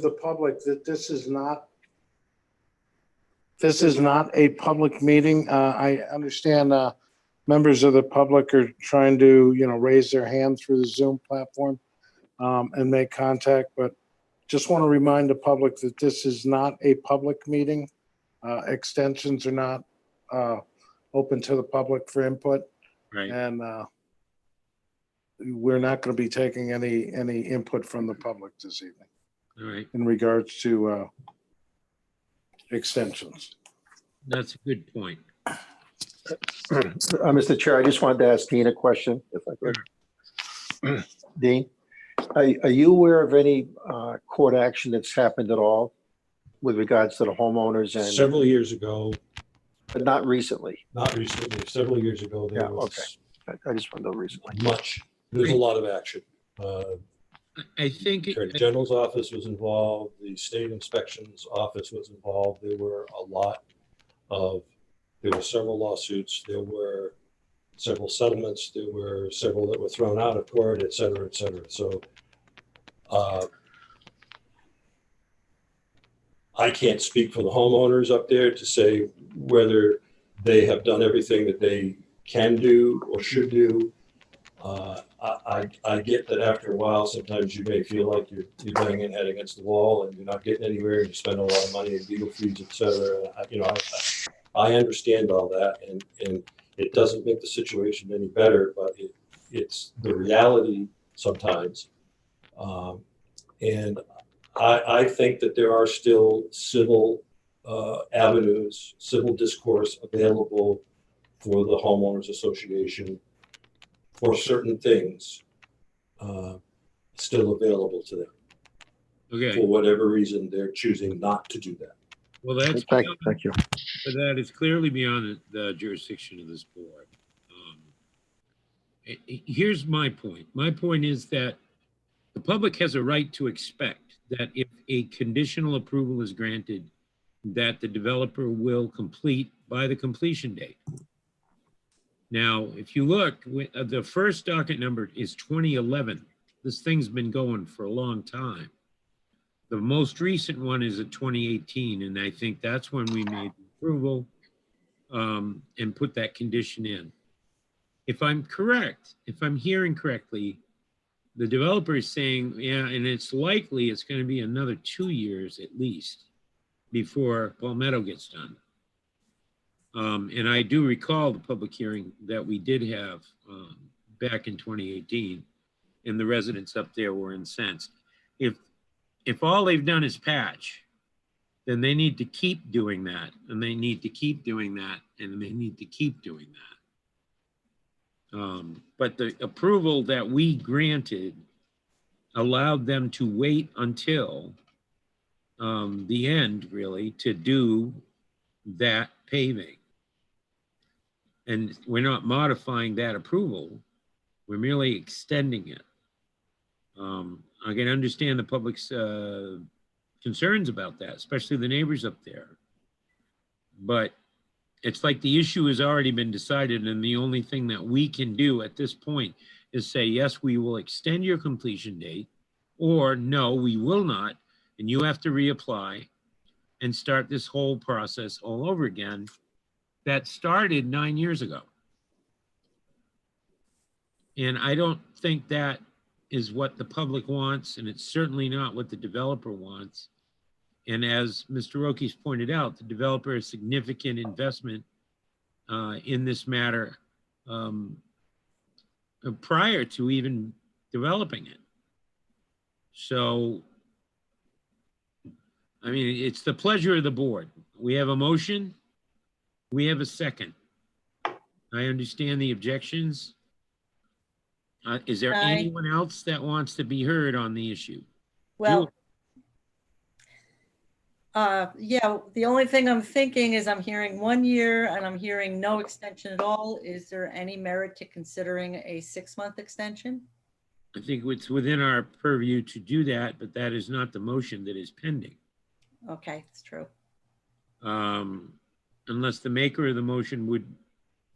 Speaker 2: the public that this is not a public meeting. I understand members of the public are trying to, raise their hand through the Zoom platform and make contact, but just want to remind the public that this is not a public meeting. Extensions are not open to the public for input.
Speaker 3: Right.
Speaker 2: And we're not going to be taking any input from the public this evening.
Speaker 3: All right.
Speaker 2: In regards to extensions.
Speaker 3: That's a good point.
Speaker 8: Mr. Chair, I just wanted to ask Dean a question, if I could. Dean, are you aware of any court action that's happened at all with regards to the homeowners and,
Speaker 7: Several years ago,
Speaker 8: but not recently?
Speaker 7: not recently, several years ago, there
Speaker 8: Yeah,
Speaker 7: was
Speaker 8: I just want to know recently.
Speaker 7: there's a lot of action.
Speaker 3: I think,
Speaker 7: Attorney General's office was involved, the state inspections office was involved. There were several lawsuits, there were several settlements, there were several that were thrown out of court, et cetera, et cetera. So I can't speak for the homeowners up there to say whether they have done everything that they can do or should do. I get that after a while, sometimes you may feel like you're banging your head against the wall and you're not getting anywhere, and you spend a lot of money in legal fees, et cetera. I understand all that, and it doesn't make the situation any better, but it's the reality sometimes. And I think that there are still civil avenues, civil discourse available for the homeowners association for certain things, still available to them.
Speaker 3: okay,
Speaker 7: For whatever reason, they're choosing not to do that.
Speaker 3: well, that's,
Speaker 8: Thank you.
Speaker 3: but that is clearly beyond the jurisdiction of this board. Here's my point. My point is that the public has a right to expect that if a conditional approval is granted, that the developer will complete by the completion date. Now, if you look, the first docket number is 2011. This thing's been going for a long time. The most recent one is a 2018, and I think that's when we made the approval and put that condition in. If I'm correct, if I'm hearing correctly, the developer is saying, yeah, and it's likely it's going to be another 2 years at least before Palmetto gets done. And I do recall the public hearing that we did have back in 2018, and the residents up there were incensed. If all they've done is patch, then they need to keep doing that, and they need to keep doing that, and they need to keep doing that. But the approval that we granted allowed them to wait until the end, really, to do that paving. And we're not modifying that approval. We're merely extending it. I can understand the public's concerns about that, especially the neighbors up there. But it's like the issue has already been decided, and the only thing that we can do at this point is say, yes, we will extend your completion date, or no, we will not, and you have to reapply and start this whole process all over again that started 9 years ago. And I don't think that is what the public wants, and it's certainly not what the developer wants. And as Mr. Roki's pointed out, the developer has significant investment in this matter prior to even developing it. So, I mean, it's the pleasure of the board. We have a motion. We have a second. I understand the objections. Is there anyone else that wants to be heard on the issue?
Speaker 5: Well, yeah, the only thing I'm thinking is I'm hearing 1 year and I'm hearing no extension at all. Is there any merit to considering a 6-month extension?
Speaker 3: I think it's within our purview to do that, but that is not the motion that is pending.
Speaker 5: Okay, it's true.
Speaker 3: Unless the maker of the motion would,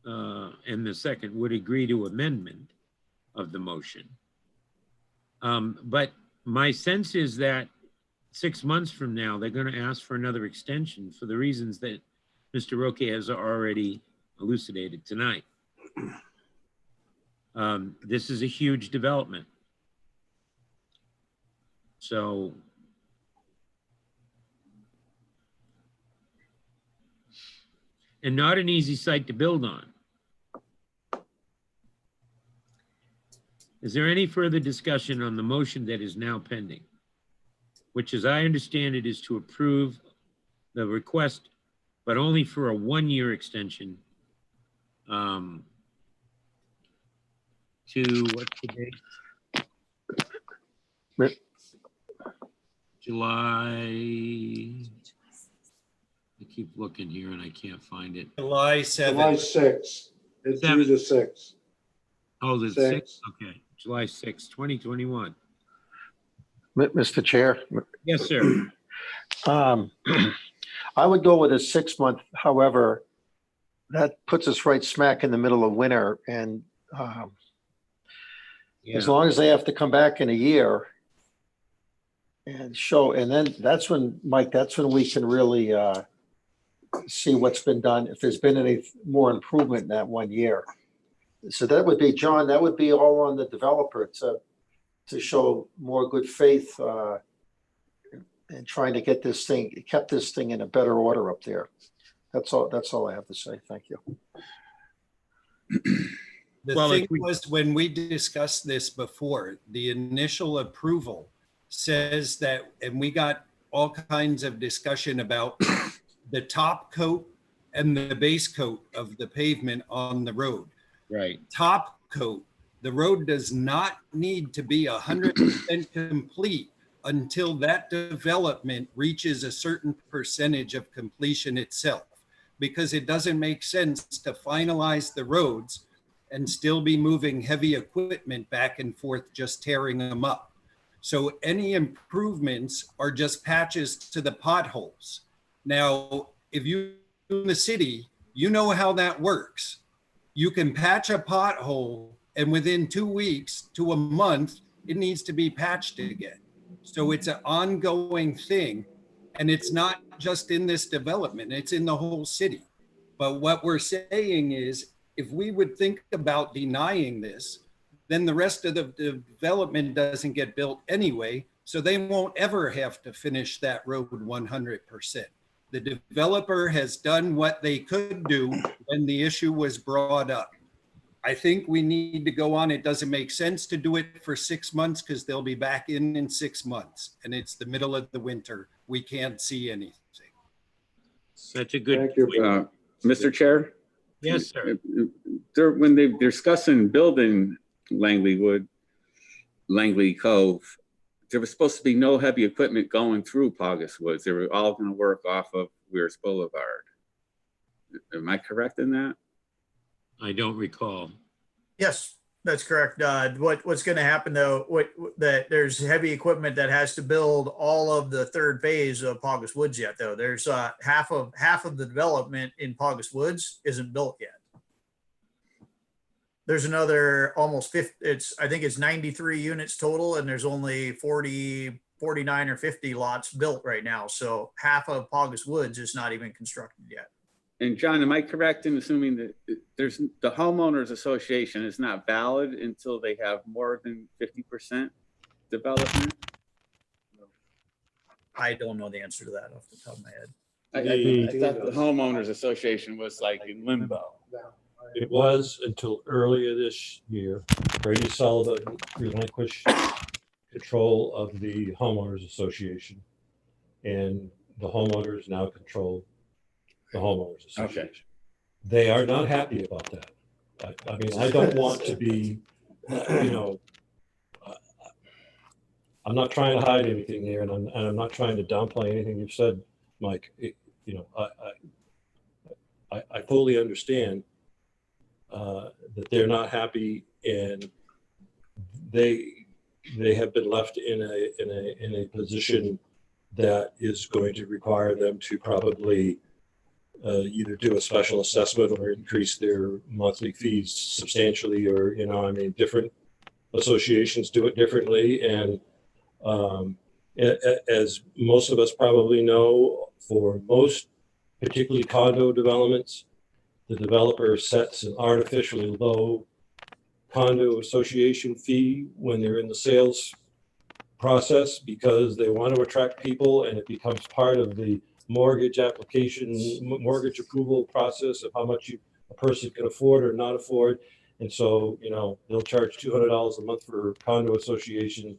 Speaker 3: and the second would agree to amendment of the motion. But my sense is that 6 months from now, they're going to ask for another extension for the reasons that Mr. Roque has already elucidated tonight. This is a huge development. So, and not an easy site to build on. Is there any further discussion on the motion that is now pending? Which, as I understand it, is to approve the request but only for a 1-year extension. To, what's the date? July. I keep looking here and I can't find it.
Speaker 2: July 6th. It's through the 6th.
Speaker 3: Oh, the 6th? Okay, July 6th, 2021.
Speaker 8: Mr. Chair,
Speaker 3: Yes, sir.
Speaker 8: I would go with a 6-month. However, that puts us right smack in the middle of winter, and as long as they have to come back in a year and show, and then that's when, Mike, that's when we can really see what's been done, if there's been any more improvement in that 1 year. So that would be, John, that would be all on the developer to show more good faith in trying to get this thing, kept this thing in a better order up there. That's all I have to say. Thank you.
Speaker 12: The
Speaker 3: Well,
Speaker 12: thing was, when we discussed this before, the initial approval says that, and we got all kinds of discussion about the top coat and the base coat of the pavement on the road.
Speaker 3: Right.
Speaker 12: Top coat, the road does not need to be 100% complete until that development reaches a certain percentage of completion itself, because it doesn't make sense to finalize the roads and still be moving heavy equipment back and forth, just tearing them up. So any improvements are just patches to the potholes. Now, if you in the city, you know how that works. You can patch a pothole and within 2 weeks to a month, it needs to be patched again. So it's an ongoing thing, and it's not just in this development, it's in the whole city. But what we're saying is, if we would think about denying this, then the rest of the development doesn't get built anyway, so they won't ever have to finish that road 100%. The developer has done what they could do when the issue was brought up. I think we need to go on. It doesn't make sense to do it for 6 months because they'll be back in 6 months, and it's the middle of the winter. We can't see anything.
Speaker 3: Such a good.
Speaker 2: Thank you.
Speaker 10: Mr. Chair?
Speaker 3: Yes, sir.
Speaker 10: When they're discussing building Langley Cove, there was supposed to be no heavy equipment going through Paugus Woods. They were all going to work off of Weirs Boulevard. Am I correct in that?
Speaker 3: I don't recall.
Speaker 11: Yes, that's correct. What's going to happen though, that there's heavy equipment that has to build all of the third phase of Paugus Woods yet though. There's half of the development in Paugus Woods isn't built yet. There's another almost 50, I think it's 93 units total, and there's only 49 or 50 lots built right now. So half of Paugus Woods is not even constructed yet.
Speaker 10: And John, am I correct in assuming that there's the homeowners association is not valid until they have more than 50% development?
Speaker 11: I don't know the answer to that off the top of my head.
Speaker 10: I thought the homeowners association was like in limbo.
Speaker 7: It was until earlier this year. Brady Sullivan relinquished control of the homeowners association, and the homeowners now control the homeowners association.
Speaker 10: Okay.
Speaker 7: They are not happy about that. I mean, I don't want to be, you know, I'm not trying to hide anything here, and I'm not trying to downplay anything you've said, Mike. You know, I fully understand that they're not happy, and they have been left in a position that is going to require them to probably either do a special assessment or increase their monthly fees substantially, or, you know, I mean, different associations do it differently. And as most of us probably know, for most, particularly condo developments, the developer sets an artificially low condo association fee when they're in the sales process, because they want to attract people, and it becomes part of the mortgage application, mortgage approval process of how much a person can afford or not afford. And so, you know, they'll charge $200 a month for condo association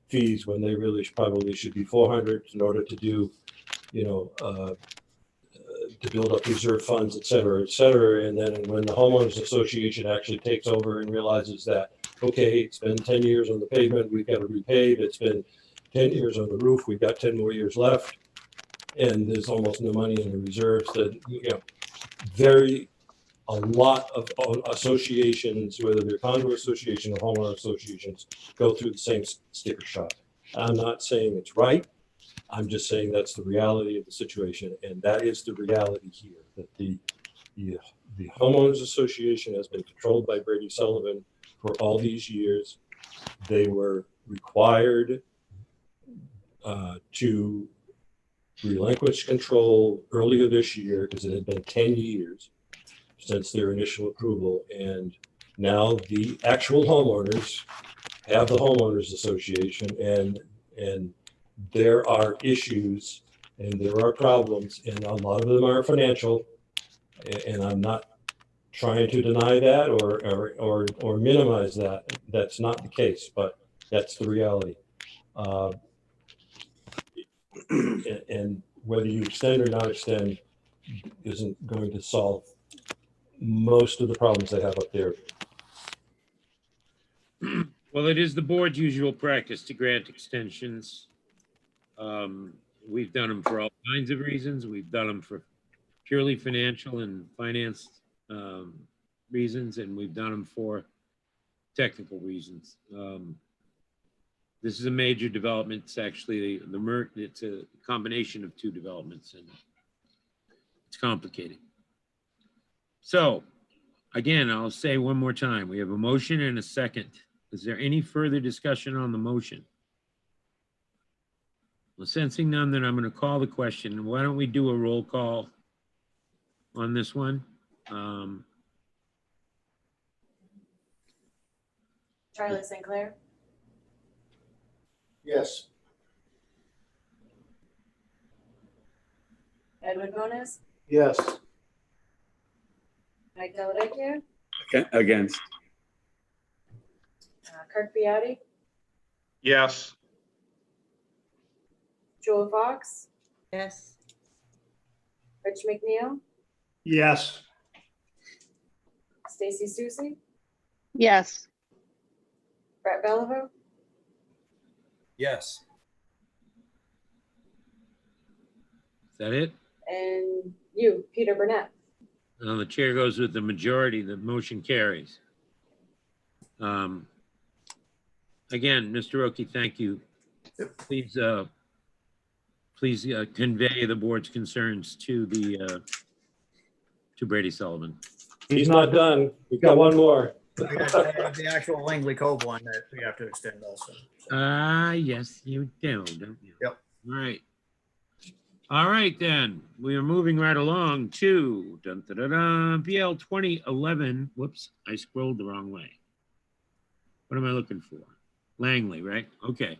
Speaker 7: fees when they really probably should be $400 in order to do, you know, to build up reserve funds, et cetera, et cetera. And then when the homeowners association actually takes over and realizes that, okay, it's been 10 years on the pavement, we've got to repave. It's been 10 years on the roof, we've got 10 more years left. And there's almost no money in the reserves. That, a lot of associations, whether they're condo association or homeowner associations, go through the same sticker shock. I'm not saying it's right. I'm just saying that's the reality of the situation, and that is the reality here, that the homeowners association has been controlled by Brady Sullivan for all these years. They were required to relinquish control earlier this year because it had been 10 years since their initial approval, and now the actual homeowners have the homeowners association, and there are issues and there are problems, and a lot of them are financial, and I'm not trying to deny that or minimize that. That's not the case, but that's the reality. And whether you extend or not extend isn't going to solve most of the problems they have up there.
Speaker 3: Well, it is the board's usual practice to grant extensions. We've done them for all kinds of reasons. We've done them for purely financial and finance reasons, and we've done them for technical reasons. This is a major development. It's actually it's a combination of two developments, and it's complicated. So, again, I'll say one more time, we have a motion and a second. Is there any further discussion on the motion? Well, sensing none, then I'm going to call the question. Why don't we do a roll call on this one?
Speaker 4: Charlie St. Clair,
Speaker 8: Yes.
Speaker 4: Edwin Bonas,
Speaker 2: Yes.
Speaker 4: Mike Delavecchia,
Speaker 10: Against.
Speaker 4: Kirk Biati,
Speaker 1: Yes.
Speaker 4: Joel Fox,
Speaker 5: Yes.
Speaker 4: Rich McNeil,
Speaker 1: Yes.
Speaker 4: Stacy Susie,
Speaker 6: Yes.
Speaker 4: Brett Bellavo,
Speaker 12: Yes.
Speaker 3: Is that it?
Speaker 4: and you, Peter Burnett.
Speaker 3: The chair goes with the majority. The motion carries. Again, Mr. Oki, thank you. Please, please convey the board's concerns to to Brady Sullivan.
Speaker 7: He's not done. We've got one more.
Speaker 11: We got the actual Langley Cove one that we have to extend also.
Speaker 3: Yes, you do, don't you?
Speaker 11: Yep.
Speaker 3: All right. All right, then. We are moving right along to PL 2011. Whoops, I scrolled the wrong way. What am I looking for? Langley, right? Okay.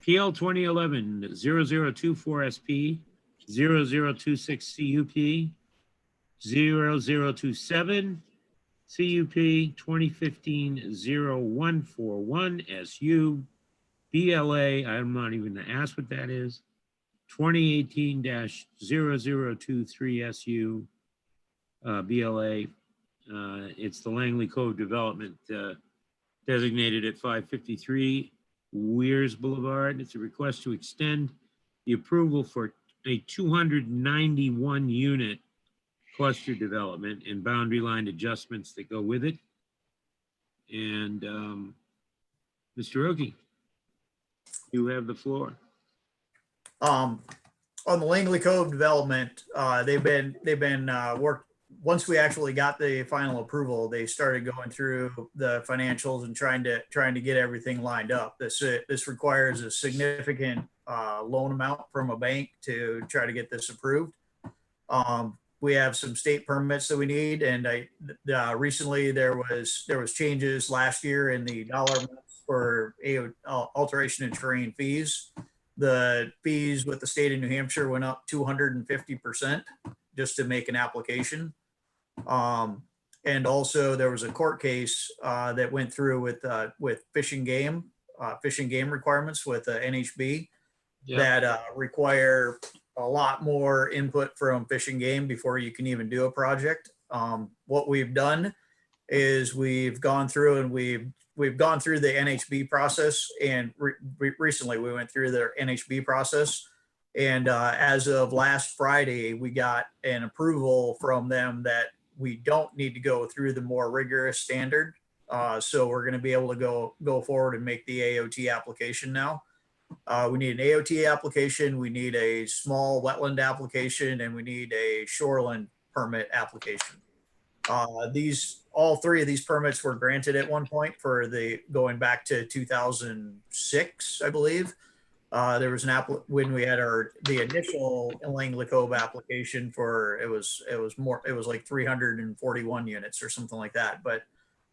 Speaker 3: PL 2011-0024 SP, 0026 CUP, 0027 CUP, 2015-0141 SU, BLA, I'm not even gonna ask what that is, 2018-0023 SU, BLA. It's the Langley Cove development designated at 553 Weirs Boulevard. It's a request to extend the approval for a 291 unit cluster development and boundary line adjustments that go with it. And Mr. Oki, you have the floor.
Speaker 11: On the Langley Cove development, they've been worked. Once we actually got the final approval, they started going through the financials and trying to get everything lined up. This requires a significant loan amount from a bank to try to get this approved. We have some state permits that we need, and recently there was changes last year in the dollar amounts for alteration and terrain fees. The fees with the state of New Hampshire went up 250% just to make an application. And also there was a court case that went through with fish and game requirements with NHB that require a lot more input from Fish and Game before you can even do a project. What we've done is we've gone through and we've gone through the NHB process, and recently we went through the NHB process. And as of last Friday, we got an approval from them that we don't need to go through the more rigorous standard. So we're going to be able to go forward and make the AOT application now. We need an AOT application, we need a small wetland application, and we need a shoreline permit application. All three of these permits were granted at one point for going back to 2006, I believe. There was when we had the initial Langley Cove application for, it was like 341 units or something like that. But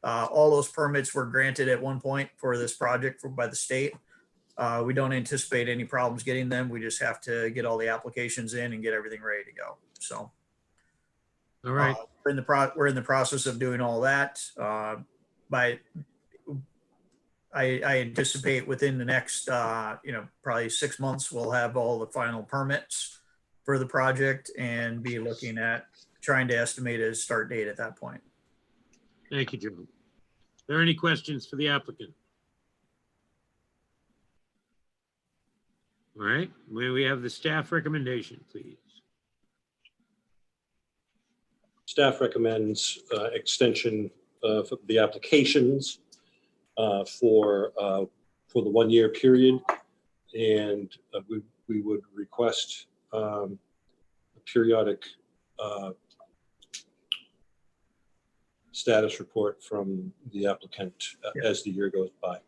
Speaker 11: all those permits were granted at one point for this project by the state. We don't anticipate any problems getting them. We just have to get all the applications in and get everything ready to go. So,
Speaker 3: All right.
Speaker 11: we're in the process of doing all that. I anticipate within the next, probably 6 months, we'll have all the final permits for the project and be looking at trying to estimate a start date at that point.
Speaker 3: Thank you, Joe. Are there any questions for the applicant? All right, may we have the staff recommendation, please?
Speaker 7: Staff recommends extension of the applications for the 1 year period, and we would request a periodic status report from the applicant as the year goes by.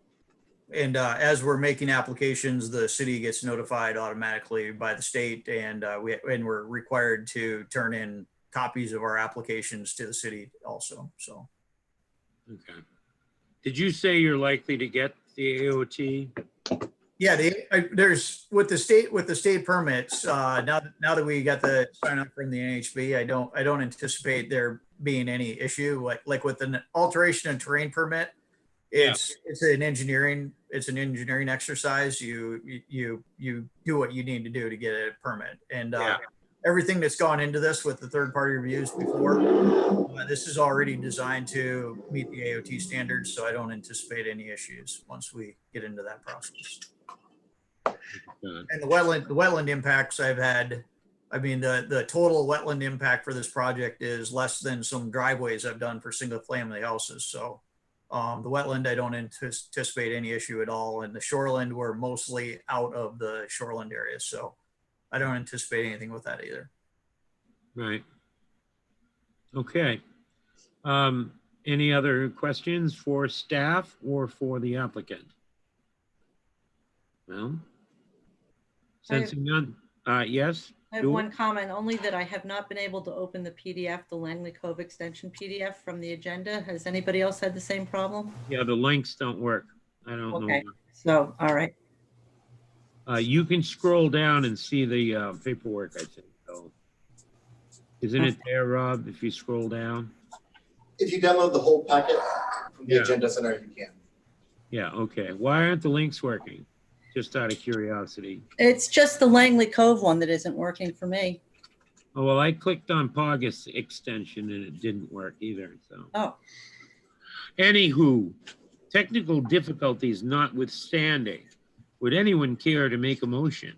Speaker 11: And as we're making applications, the city gets notified automatically by the state, and we're required to turn in copies of our applications to the city also. So,
Speaker 3: okay. Did you say you're likely to get the AOT?
Speaker 11: yeah, there's with the state permits. Now that we got the sign up from the NHB, I don't anticipate there being any issue. Like with an alteration and terrain permit, it's an engineering exercise. You do what you need to do to get a permit, and everything that's gone into this with the third party reviews before, this is already designed to meet the AOT standards, so I don't anticipate any issues once we get into that process. And the wetland impacts I've had, I mean, the total wetland impact for this project is less than some driveways I've done for single family houses. So the wetland, I don't anticipate any issue at all. And the shoreland, we're mostly out of the shoreland area. So I don't anticipate anything with that either.
Speaker 3: Right. Okay. Any other questions for staff or for the applicant? Well, sensing none. Yes?
Speaker 5: I have one comment, only that I have not been able to open the PDF, the Langley Cove extension PDF from the agenda. Has anybody else had the same problem?
Speaker 3: Yeah, the links don't work. I don't know.
Speaker 5: Okay, so, all right.
Speaker 3: You can scroll down and see the paperwork, I think. So, isn't it there, Rob, if you scroll down?
Speaker 13: If you download the whole packet from the agenda center, you can.
Speaker 3: Yeah, okay. Why aren't the links working? Just out of curiosity.
Speaker 5: It's just the Langley Cove one that isn't working for me.
Speaker 3: Oh, well, I clicked on Pogus extension and it didn't work either, so.
Speaker 5: Oh.
Speaker 3: Anywho, technical difficulties notwithstanding, would anyone care to make a motion?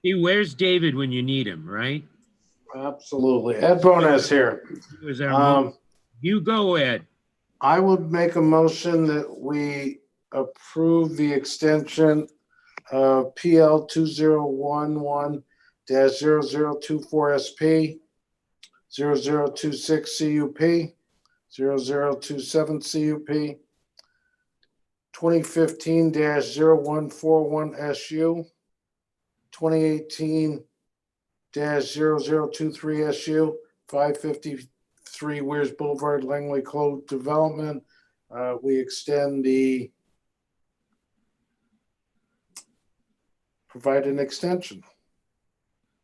Speaker 3: Hey, where's David when you need him, right?
Speaker 2: Absolutely. Ed Bonas here.
Speaker 3: You go, Ed.
Speaker 2: I would make a motion that we approve the extension of PL 2011-0024 SP, 0026 CUP, 0027 CUP, 2015-0141 SU, 2018-0023 SU, 553 Weirs Boulevard, Langley Cove Development. We extend provide an extension.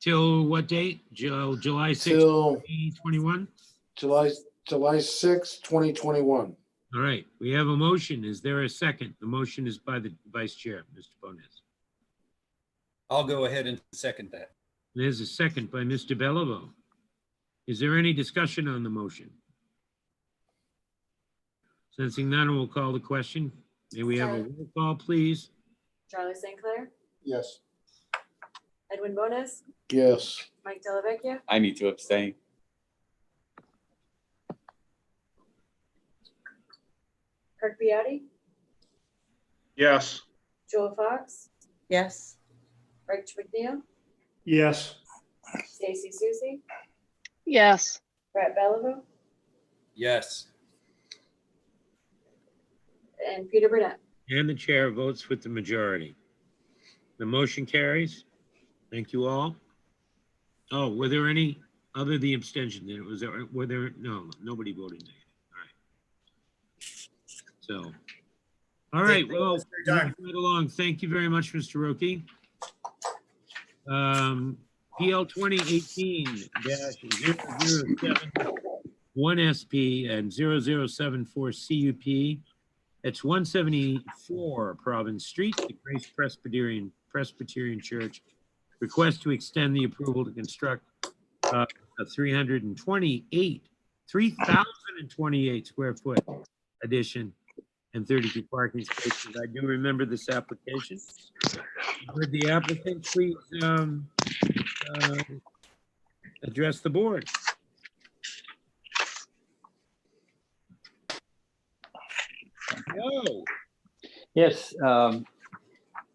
Speaker 3: Till what date? July 6th,
Speaker 2: Till
Speaker 3: 2021?
Speaker 2: July 6th, 2021.
Speaker 3: All right, we have a motion. Is there a second? The motion is by the Vice Chair, Mr. Bonas.
Speaker 12: I'll go ahead and second that.
Speaker 3: There's a second by Mr. Bellavo. Is there any discussion on the motion? Sensing none, we'll call the question. May we have a roll call, please?
Speaker 4: Charlie St. Clair,
Speaker 8: Yes.
Speaker 4: Edwin Bonas,
Speaker 2: Yes.
Speaker 4: Mike Dellavecchia,
Speaker 10: I need to abstain.
Speaker 4: Kirk Biotti,
Speaker 1: Yes.
Speaker 4: Joel Fox,
Speaker 5: Yes.
Speaker 4: Rich McNeil,
Speaker 1: Yes.
Speaker 4: Stacy Susie,
Speaker 6: Yes.
Speaker 4: Brett Bellavo,
Speaker 12: Yes.
Speaker 4: and Peter Burnett.
Speaker 3: And the chair votes with the majority. The motion carries. Thank you all. Oh, were there any, other the abstention, were there, no, nobody voted negative. All right. So, all right, well,
Speaker 11: for your time.
Speaker 3: moving right along. Thank you very much, Mr. Roki. PL 2018-0071 SP and 0074 CUP. It's 174 Province Street, the Grace Presbyterian Church. Request to extend the approval to construct a 3,028 square foot addition and 32 parking spaces. I do remember this application. Would the applicant please address the board? Hello.
Speaker 14: Yes,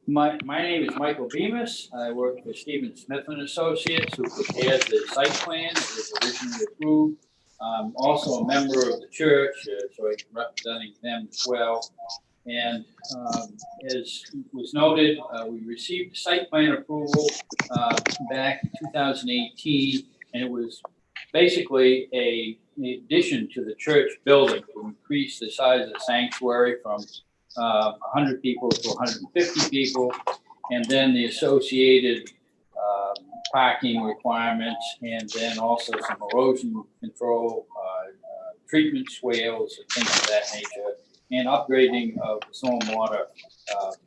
Speaker 14: my name is Michael Bemis. I work for Stephen Smith and Associates, who prepared the site plan that was originally approved. I'm also a member of the church, so I'm representing them as well. And as was noted, we received site plan approval back in 2018, and it was basically an addition to the church building to increase the size of the sanctuary from 100 people to 150 people, and then the associated parking requirements, and then also some erosion control, treatment swales, and things of that nature, and upgrading of the stormwater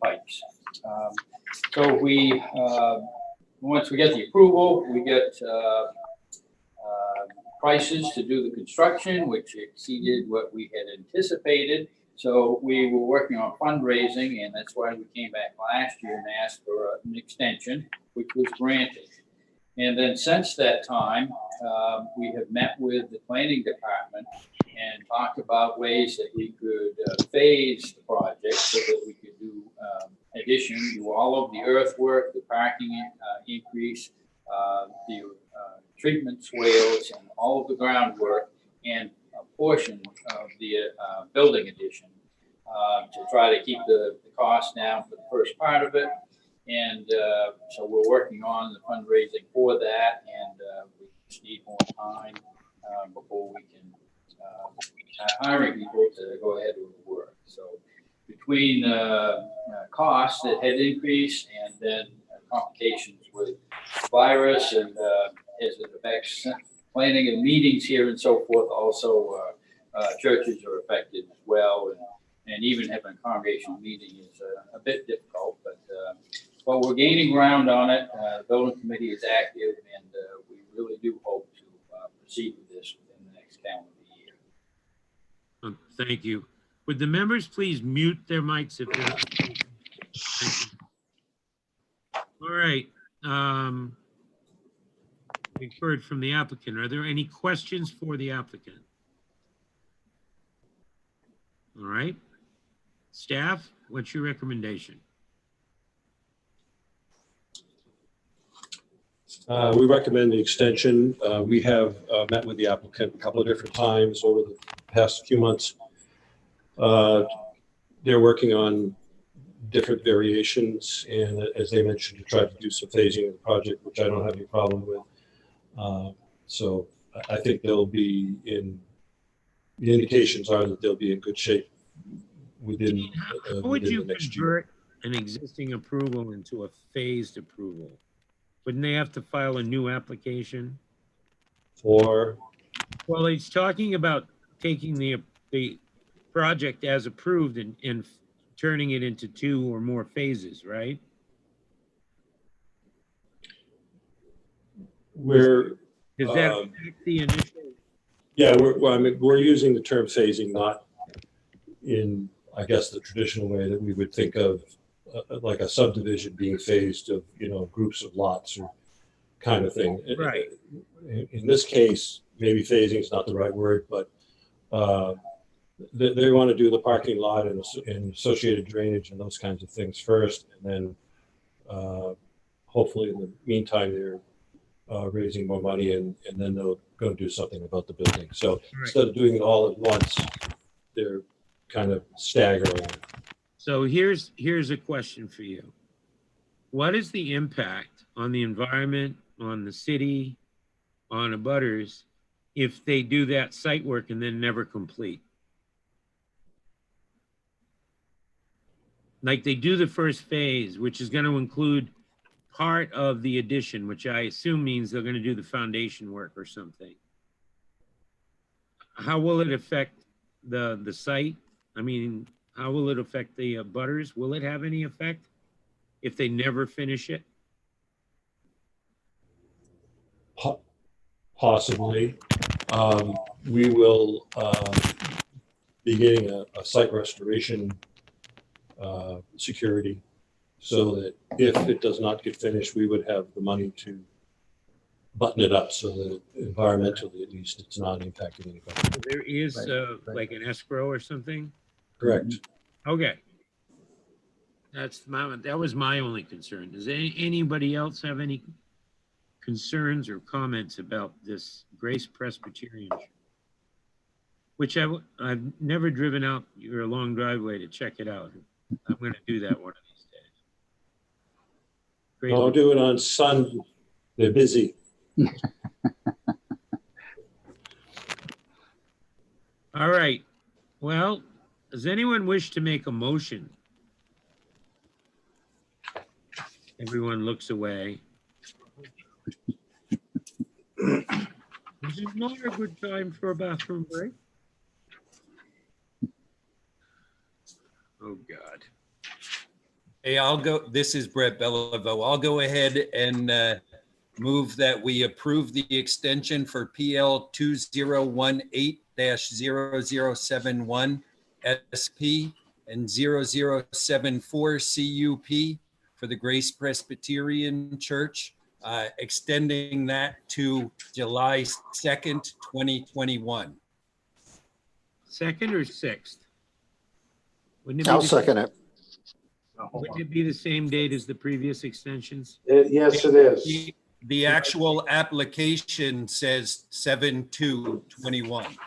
Speaker 14: pipes. So we, once we get the approval, we get prices to do the construction, which exceeded what we had anticipated. So we were working on fundraising, and that's why we came back last year and asked for an extension, which was granted. And then since that time, we have met with the planning department and talked about ways that we could phase the project so that we could do addition, do all of the earthwork, the parking increase, the treatment swales, and all of the groundwork, and a portion of the building addition to try to keep the cost down for the first part of it. And so we're working on the fundraising for that, and we just need more time before we can hire people to go ahead with the work. So between costs that had increased and then complications with virus and as it affects planning and meetings here and so forth, also churches are affected as well, and even having a congregational meeting is a bit difficult, but we're gaining ground on it. The building committee is active, and we really do hope to proceed with this within the next calendar year.
Speaker 3: Thank you. Would the members please mute their mics if they're not? Thank you. All right. We've heard from the applicant. Are there any questions for the applicant? All right. Staff, what's your recommendation?
Speaker 7: We recommend the extension. We have met with the applicant a couple of different times over the past few months. They're working on different variations, and as they mentioned, to try to do some phasing of the project, which I don't have any problem with. So I think they'll be in, the indications are that they'll be in good shape within,
Speaker 3: How would you
Speaker 7: the next year.
Speaker 3: convert an existing approval into a phased approval? Wouldn't they have to file a new application?
Speaker 7: For,
Speaker 3: Well, he's talking about taking the project as approved and turning it into 2 or more phases, right?
Speaker 7: We're,
Speaker 3: Does that affect the initial?
Speaker 7: yeah, I mean, we're using the term phasing, not in, I guess, the traditional way that we would think of like a subdivision being phased of, groups of lots or kind of thing.
Speaker 3: Right.
Speaker 7: In this case, maybe phasing is not the right word, but they want to do the parking lot and associated drainage and those kinds of things first, and then hopefully in the meantime they're raising more money, and then they'll go do something about the building. So instead of doing it all at once, they're kind of staggering.
Speaker 3: So here's a question for you. What is the impact on the environment, on the city, on abutters, if they do that site work and then never complete? Like they do the first phase, which is going to include part of the addition, which I assume means they're going to do the foundation work or something. How will it affect the site? I mean, how will it affect the abutters? Will it have any effect if they never finish it?
Speaker 7: Possibly. We will be getting a site restoration security, so that if it does not get finished, we would have the money to button it up so that environmentally, at least, it's not impacting anybody.
Speaker 3: So there is like an escrow or something?
Speaker 7: Correct.
Speaker 3: Okay. That was my only concern. Does anybody else have any concerns or comments about this Grace Presbyterian Church? Which I've never driven out your long driveway to check it out. I'm going to do that one of these days. Great.
Speaker 7: Don't do it on Sunday. They're busy.
Speaker 3: All right. Well, does anyone wish to make a motion? Everyone looks away. This is not a good time for a bathroom break. Oh, God.
Speaker 12: Hey, I'll go. This is Brett Bellavo. I'll go ahead and move that we approve the extension for PL 2018-0071 SP and 0074 CUP for the Grace Presbyterian Church, extending that to July 2nd, 2021.
Speaker 3: 2nd or 6th? Wouldn't it be
Speaker 8: I'll
Speaker 3: the-
Speaker 8: second it.
Speaker 3: Wouldn't it be the same date as the previous extensions?
Speaker 2: Yes, it is.
Speaker 12: The actual application says 7/2/21.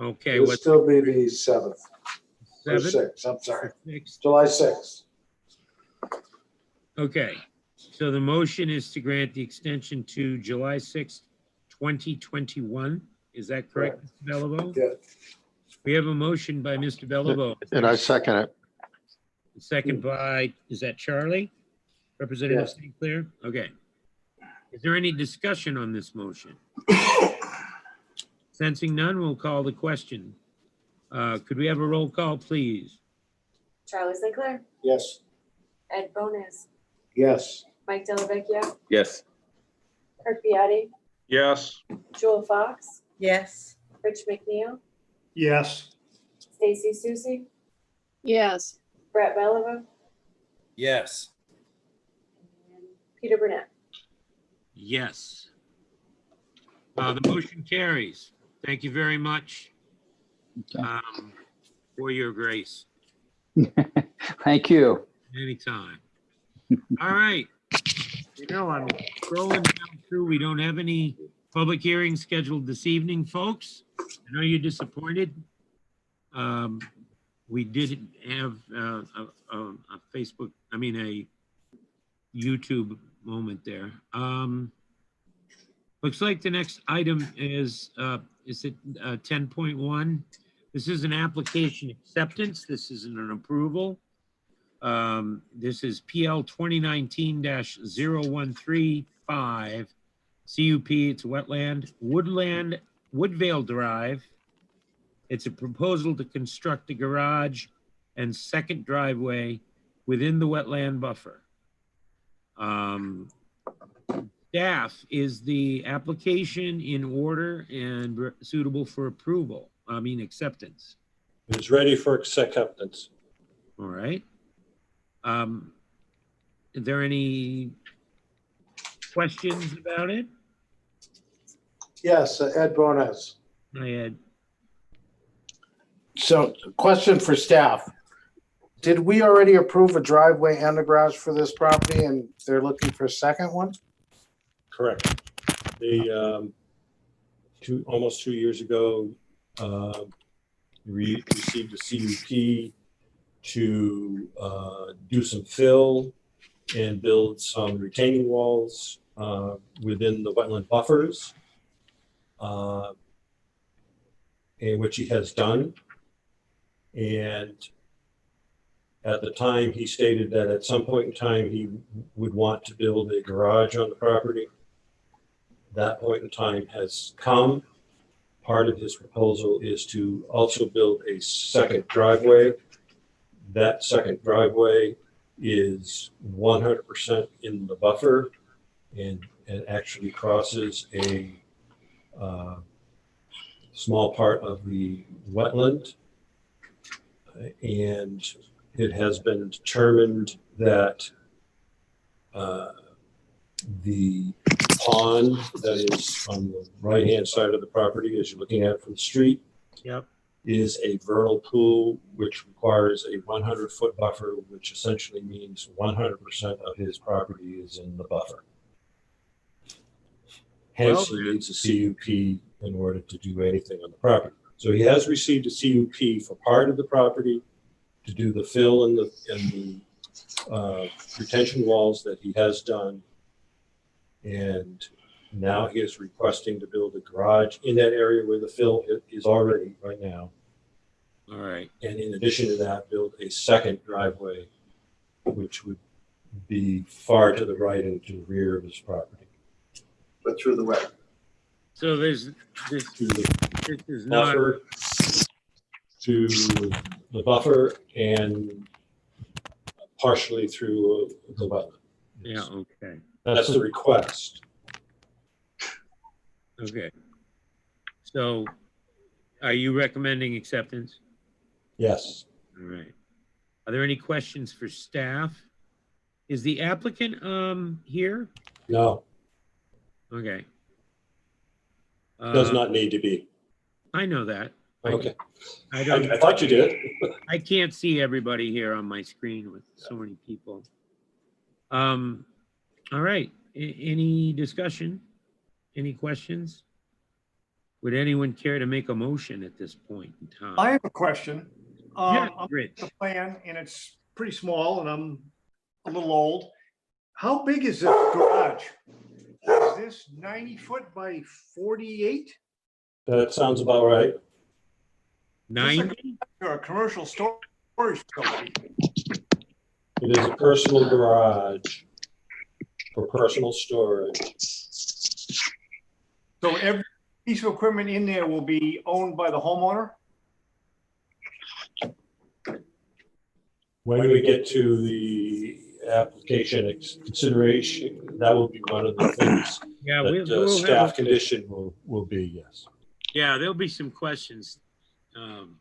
Speaker 3: Okay,
Speaker 2: It'll
Speaker 3: what's
Speaker 2: still be the 7th. Or
Speaker 3: 7th?
Speaker 2: 6th, I'm sorry.
Speaker 3: 6th?
Speaker 2: July 6th.
Speaker 3: Okay, so the motion is to grant the extension to July 6th, 2021. Is that correct, Mr. Bellavo?
Speaker 2: Yeah.
Speaker 3: We have a motion by Mr. Bellavo.
Speaker 8: And I second it.
Speaker 3: Second by, is that Charlie? Representative
Speaker 2: Yes.
Speaker 3: St. Clair? Okay. Is there any discussion on this motion? Sensing none, we'll call the question. Could we have a roll call, please?
Speaker 4: Charlie St. Clair,
Speaker 8: Yes.
Speaker 4: Ed Bonis,
Speaker 2: Yes.
Speaker 4: Mike Dellavecchio,
Speaker 10: Yes.
Speaker 4: Kirk Biotti,
Speaker 1: Yes.
Speaker 4: Jewel Fox,
Speaker 5: Yes.
Speaker 4: Rich McNeil,
Speaker 1: Yes.
Speaker 4: Stacy Susie,
Speaker 6: Yes.
Speaker 4: Brett Bellavo,
Speaker 12: Yes.
Speaker 4: and Peter Burnett.
Speaker 3: Yes. The motion carries. Thank you very much for your grace.
Speaker 15: Thank you.
Speaker 3: Anytime. All right. I'm scrolling down through. We don't have any public hearings scheduled this evening, folks. I know you're disappointed. We did have a Facebook, a YouTube moment there. Looks like the next item is it 10.1? This is an application acceptance. This isn't an approval. This is PL 2019-0135 CUP. It's Woodvale Drive. It's a proposal to construct a garage and second driveway within the wetland buffer. Staff, is the application in order and suitable for approval? I mean, acceptance.
Speaker 7: It's ready for acceptance.
Speaker 3: All right. Is there any questions about it?
Speaker 2: Yes, Ed Bonas.
Speaker 3: I had,
Speaker 2: So, question for staff. Did we already approve a driveway and a garage for this property and they're looking for a second one?
Speaker 7: Correct. They, almost 2 years ago, received a CUP to do some fill and build some retaining walls within the wetland buffers, and which he has done. And at the time, he stated that at some point in time, he would want to build a garage on the property. That point in time has come. Part of his proposal is to also build a second driveway. That second driveway is 100% in the buffer and actually crosses a small part of the wetland. And it has been determined that the pond that is on the right-hand side of the property, as you're looking at it from the street,
Speaker 3: yep.
Speaker 7: is a vernal pool, which requires a 100-foot buffer, which essentially means 100% of his property is in the buffer. Hence, he needs a CUP in order to do anything on the property. So he has received a CUP for part of the property to do the fill in the retention walls that he has done. And now he is requesting to build a garage in that area where the fill is already right now.
Speaker 3: All right.
Speaker 7: And in addition to that, build a second driveway, which would be far to the right and to the rear of his property.
Speaker 13: But through the wet.
Speaker 3: So this is not,
Speaker 7: Buffer to the buffer and partially through the wetland.
Speaker 3: yeah, okay,
Speaker 7: That's the request.
Speaker 3: okay. So are you recommending acceptance?
Speaker 7: Yes.
Speaker 3: All right. Are there any questions for staff? Is the applicant here?
Speaker 7: No,
Speaker 3: Okay.
Speaker 7: does not need to be.
Speaker 3: I know that.
Speaker 7: Okay.
Speaker 3: I don't.
Speaker 7: I thought you did.
Speaker 3: I can't see everybody here on my screen with so many people. All right. Any discussion? Any questions? Would anyone care to make a motion at this point in time?
Speaker 1: I have a question.
Speaker 3: Yeah,
Speaker 1: I'm
Speaker 3: Rich.
Speaker 1: the plan and it's pretty small and I'm a little old. How big is this garage? Is this 90 foot by 48?
Speaker 7: That sounds about right.
Speaker 3: 90?
Speaker 1: Or a commercial storage facility?
Speaker 7: It is a personal garage for personal storage.
Speaker 1: So every piece of equipment in there will be owned by the homeowner?
Speaker 7: When we get to the application consideration, that will be one of the things
Speaker 3: Yeah,
Speaker 7: that
Speaker 3: we'll
Speaker 7: staff
Speaker 3: have,
Speaker 7: condition will be, yes.
Speaker 3: yeah, there'll be some questions.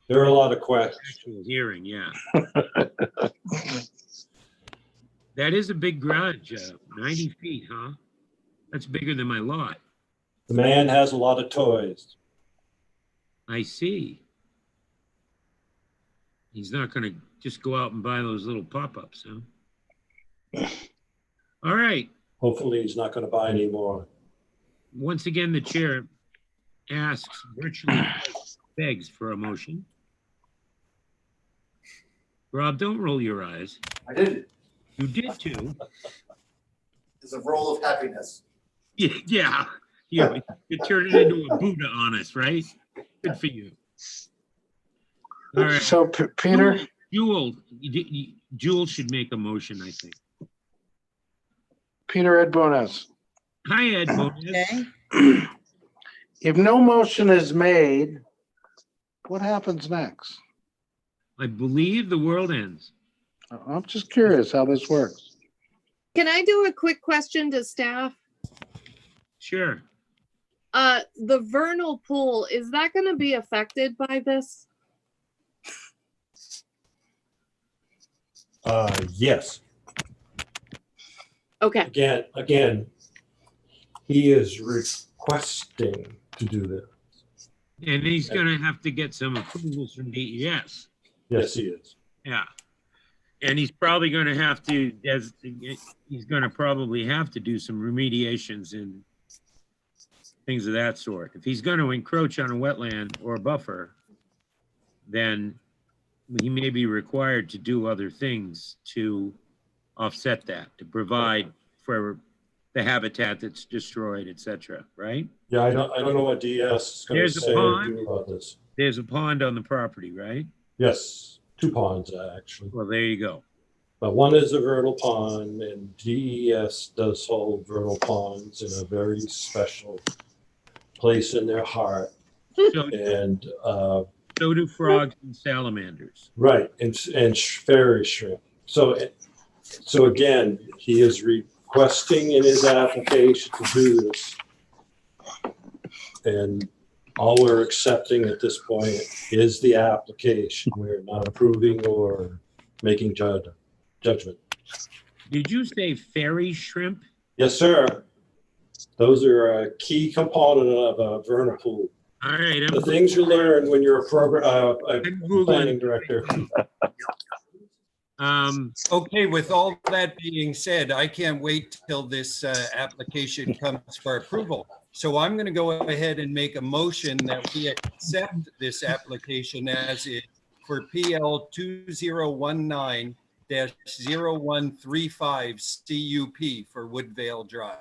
Speaker 7: There are a lot of questions.
Speaker 3: Actual hearing, yeah. That is a big garage, 90 feet, huh? That's bigger than my lot.
Speaker 7: The man has a lot of toys.
Speaker 3: I see. He's not gonna just go out and buy those little pop-ups, huh? All right.
Speaker 7: Hopefully he's not going to buy any more.
Speaker 3: Once again, the chair asks, virtually begs for a motion. Rob, don't roll your eyes.
Speaker 13: I didn't.
Speaker 3: You did too.
Speaker 13: It's a roll of happiness.
Speaker 3: Yeah. You turned it into a Buddha on us, right? Good for you. All right.
Speaker 2: So Peter,
Speaker 3: Jewel should make a motion, I think.
Speaker 2: Peter Ed Bonas.
Speaker 3: Hi, Ed.
Speaker 5: Okay.
Speaker 2: If no motion is made, what happens next?
Speaker 3: I believe the world ends.
Speaker 2: I'm just curious how this works.
Speaker 16: Can I do a quick question to staff?
Speaker 3: Sure.
Speaker 16: The vernal pool, is that gonna be affected by this?
Speaker 7: Yes.
Speaker 16: Okay,
Speaker 7: Again, he is requesting to do this.
Speaker 3: And he's gonna have to get some approvals from DES.
Speaker 7: Yes, he is.
Speaker 3: Yeah. And he's probably gonna have to, he's gonna probably have to do some remediations and things of that sort. If he's gonna encroach on a wetland or a buffer, then he may be required to do other things to offset that, to provide for the habitat that's destroyed, et cetera, right?
Speaker 7: Yeah, I don't know what DES is going to
Speaker 3: There's a
Speaker 7: say or
Speaker 3: pond.
Speaker 7: do about this.
Speaker 3: There's a pond on the property, right?
Speaker 7: Yes, 2 ponds actually.
Speaker 3: Well, there you go.
Speaker 7: But one is a vernal pond, and DES does hold vernal ponds in a very special place in their heart.
Speaker 3: So,
Speaker 7: And
Speaker 3: so do frogs and salamanders.
Speaker 7: right, and fairy shrimp. So again, he is requesting in his application to do this. And all we're accepting at this point is the application. We're not approving or making judgment.
Speaker 3: Did you say fairy shrimp?
Speaker 7: Yes, sir. Those are a key component of a vernal pool.
Speaker 3: All right.
Speaker 7: The things you learn when you're a
Speaker 3: Googling.
Speaker 7: planning director.
Speaker 12: Okay, with all that being said, I can't wait till this application comes for approval. So I'm going to go ahead and make a motion that we accept this application as is for PL 2019-0135 CUP for Woodvale Drive.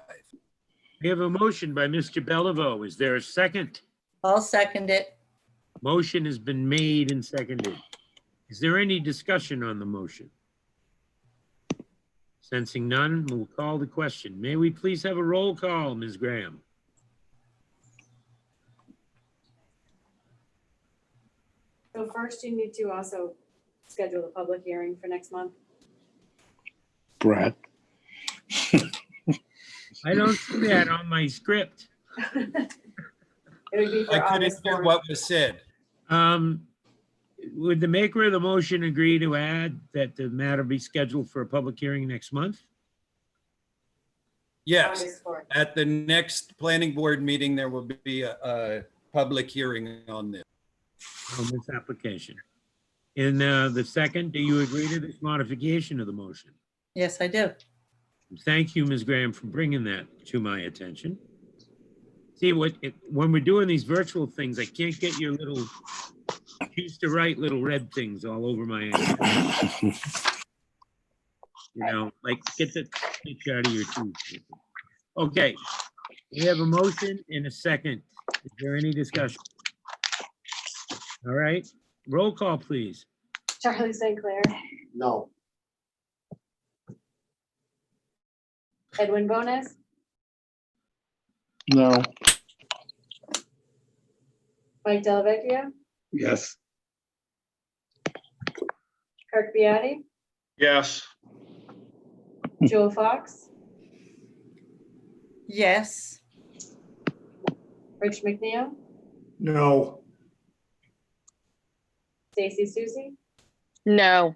Speaker 3: We have a motion by Mr. Beliveau. Is there a second?
Speaker 5: I'll second it.
Speaker 3: Motion has been made and seconded. Is there any discussion on the motion? Sensing none, we'll call the question. May we please have a roll call, Ms. Graham?
Speaker 4: So first you need to also schedule the public hearing for next month.
Speaker 2: Brad.
Speaker 3: I don't see that on my script.
Speaker 4: It would be for
Speaker 12: I couldn't
Speaker 4: August
Speaker 12: hear
Speaker 4: 4th.
Speaker 12: what was said.
Speaker 3: Would the maker of the motion agree to add that the matter be scheduled for a public hearing next month?
Speaker 12: Yes,
Speaker 4: August 4th.
Speaker 12: at the next planning board meeting, there will be a public hearing on this.
Speaker 3: On this application. And the second, do you agree to this modification of the motion?
Speaker 5: Yes, I do.
Speaker 3: Thank you, Ms. Graham, for bringing that to my attention. See, when we're doing these virtual things, I can't get your little, choose to write little red things all over my head. You know, like get the pitch out of your teeth. Okay, we have a motion and a second. Is there any discussion? All right, roll call, please.
Speaker 4: Charlie St. Clair,
Speaker 8: No.
Speaker 4: Edwin Bonas,
Speaker 2: No.
Speaker 4: Mike Delvecchio,
Speaker 2: Yes.
Speaker 4: Kirk Beatty,
Speaker 1: Yes.
Speaker 4: Joel Fox,
Speaker 5: Yes.
Speaker 4: Rich McNeil,
Speaker 1: No.
Speaker 4: Stacy Susie,
Speaker 6: No.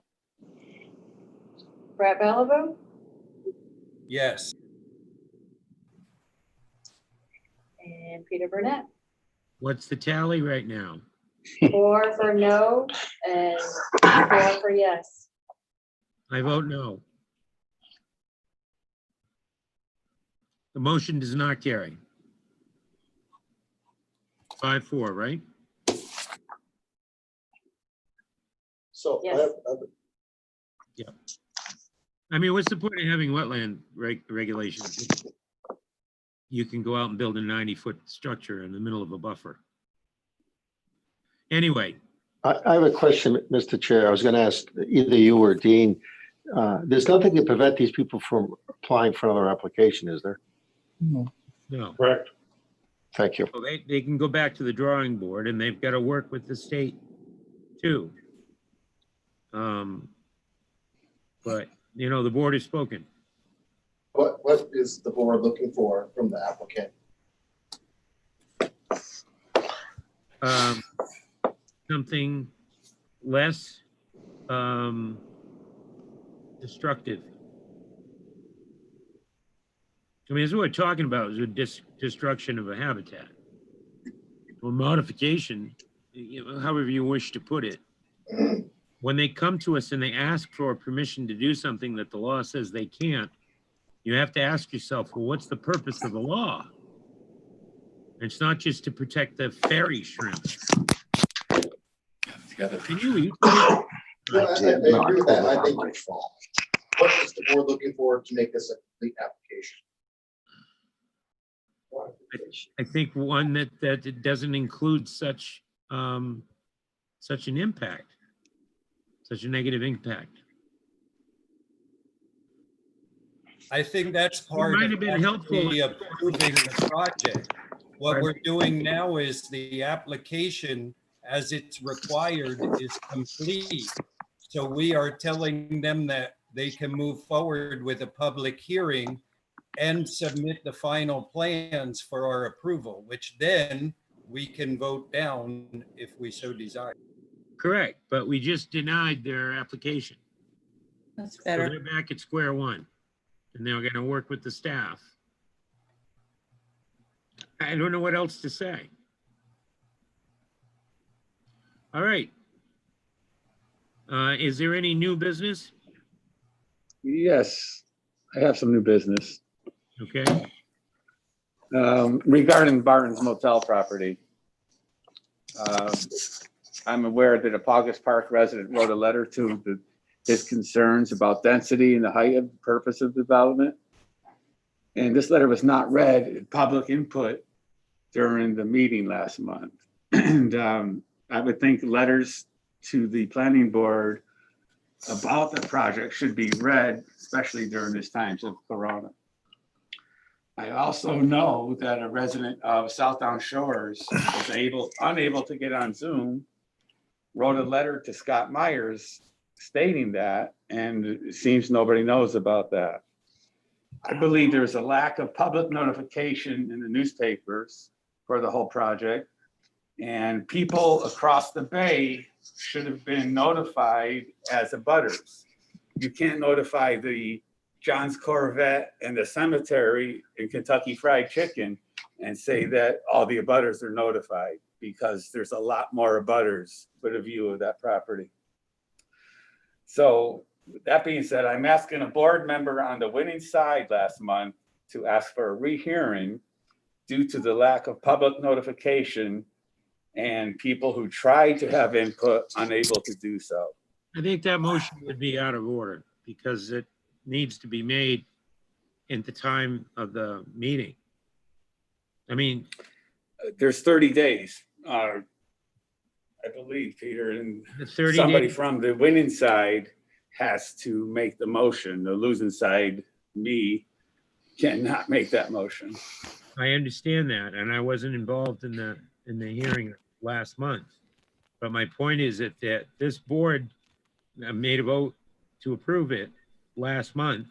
Speaker 4: Brett Beliveau,
Speaker 12: Yes.
Speaker 4: and Peter Burnett.
Speaker 3: What's the tally right now?
Speaker 4: 4 for no and 4 for yes.
Speaker 3: I vote no. The motion does not carry. 5-4, right?
Speaker 8: So
Speaker 4: Yes.
Speaker 3: I mean, what's the point of having wetland regulations? You can go out and build a 90-foot structure in the middle of a buffer. Anyway,
Speaker 8: I have a question, Mr. Chair. I was going to ask either you or Dean. There's nothing to prevent these people from applying for another application, is there?
Speaker 2: No.
Speaker 3: no.
Speaker 7: Correct.
Speaker 8: Thank you.
Speaker 3: So they can go back to the drawing board and they've got to work with the state too. But, you know, the board has spoken.
Speaker 13: What is the board looking for from the applicant?
Speaker 3: Something less destructive. I mean, this is what we're talking about, is a destruction of a habitat. Or modification, however you wish to put it. When they come to us and they ask for permission to do something that the law says they can't, you have to ask yourself, well, what's the purpose of the law? It's not just to protect the fairy shrimp. Can you eat?
Speaker 13: I agree with that. I think, what is the board looking for to make this a complete application?
Speaker 3: I think one that it doesn't include such such an impact, such a negative impact.
Speaker 12: I think that's part
Speaker 3: might
Speaker 12: of
Speaker 3: have been helpful.
Speaker 12: actually approving the project. What we're doing now is the application as it's required is complete. So we are telling them that they can move forward with a public hearing and submit the final plans for our approval, which then we can vote down if we so desire.
Speaker 3: Correct, but we just denied their application.
Speaker 5: That's
Speaker 3: So
Speaker 5: better.
Speaker 3: they're back at square one, and they're going to work with the staff. I don't know what else to say. All right. Is there any new business?
Speaker 10: Yes, I have some new business.
Speaker 3: Okay.
Speaker 10: Regarding Barton's Motel property. I'm aware that a Paugus Park resident wrote a letter to his concerns about density and the height of purpose of development. And this letter was not read in public input during the meeting last month. And I would think letters to the planning board about the project should be read, especially during this times of Corona. I also know that a resident of Southdown Shores was unable to get on Zoom, wrote a letter to Scott Myers stating that, and it seems nobody knows about that. I believe there's a lack of public notification in the newspapers for the whole project, and people across the bay should have been notified as abutters. You can't notify the John's Corvette and the cemetery in Kentucky Fried Chicken and say that all the abutters are notified, because there's a lot more abutters with a view of that property. So with that being said, I'm asking a board member on the winning side last month to ask for a rehearing due to the lack of public notification and people who tried to have input unable to do so.
Speaker 3: I think that motion would be out of order because it needs to be made at the time of the meeting. I mean,
Speaker 10: there's 30 days, I believe, Peter, and somebody from the winning side has to make the motion. The losing side, me, cannot make that motion.
Speaker 3: I understand that, and I wasn't involved in the hearing last month. But my point is that this board made a vote to approve it last month.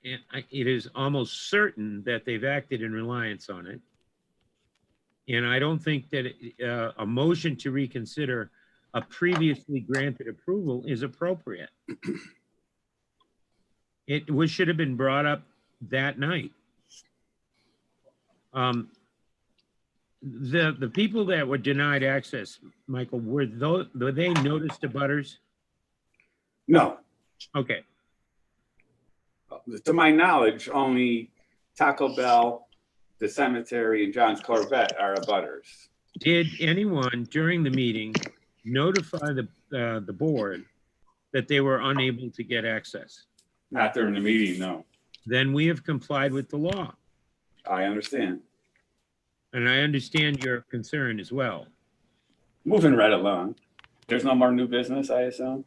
Speaker 3: And it is almost certain that they've acted in reliance on it. And I don't think that a motion to reconsider a previously granted approval is appropriate. It should have been brought up that night. The people that were denied access, Michael, were they noticed abutters?
Speaker 10: No.
Speaker 3: Okay.
Speaker 10: To my knowledge, only Taco Bell, the cemetery, and John's Corvette are abutters.
Speaker 3: Did anyone during the meeting notify the board that they were unable to get access?
Speaker 10: Not during the meeting, no.
Speaker 3: Then we have complied with the law.
Speaker 10: I understand.
Speaker 3: And I understand your concern as well.
Speaker 10: Moving right along. There's no more new business, I assume?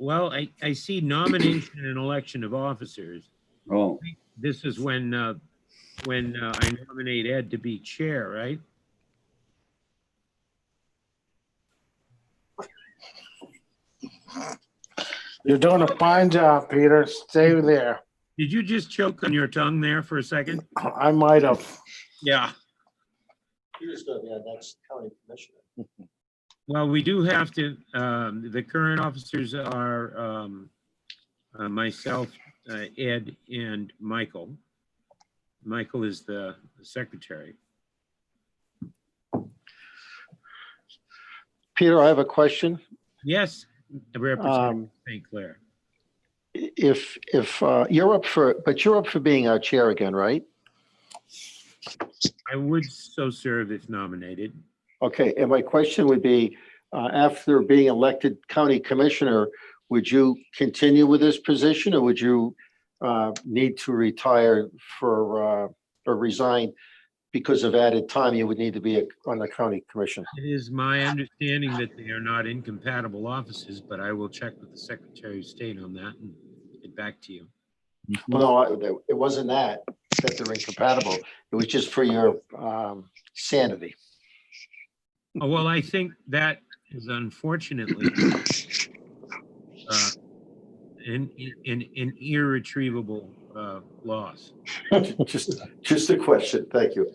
Speaker 3: Well, I see nomination and election of officers.
Speaker 10: Oh.
Speaker 3: This is when when I nominate Ed to be chair, right?
Speaker 2: You're doing a fine job, Peter. Stay there.
Speaker 3: Did you just choke on your tongue there for a second?
Speaker 2: I might have.
Speaker 3: Yeah.
Speaker 8: Peter's gonna be our next county commissioner.
Speaker 3: Well, we do have to, the current officers are myself, Ed, and Michael. Michael is the secretary.
Speaker 8: Peter, I have a question.
Speaker 3: Yes, Representative St. Clair.
Speaker 8: If you're up for being our chair again, right?
Speaker 3: I would so serve if nominated.
Speaker 8: Okay, and my question would be, after being elected county commissioner, would you continue with this position, or would you need to retire or resign because of added time you would need to be on the county commission?
Speaker 3: It is my understanding that they are not incompatible offices, but I will check with the Secretary of State on that and get back to you.
Speaker 8: Well, no, it wasn't that they're incompatible. It was just for your sanity.
Speaker 3: Oh, well, I think that is unfortunately an irretrievable loss.
Speaker 8: Just a question. Thank you.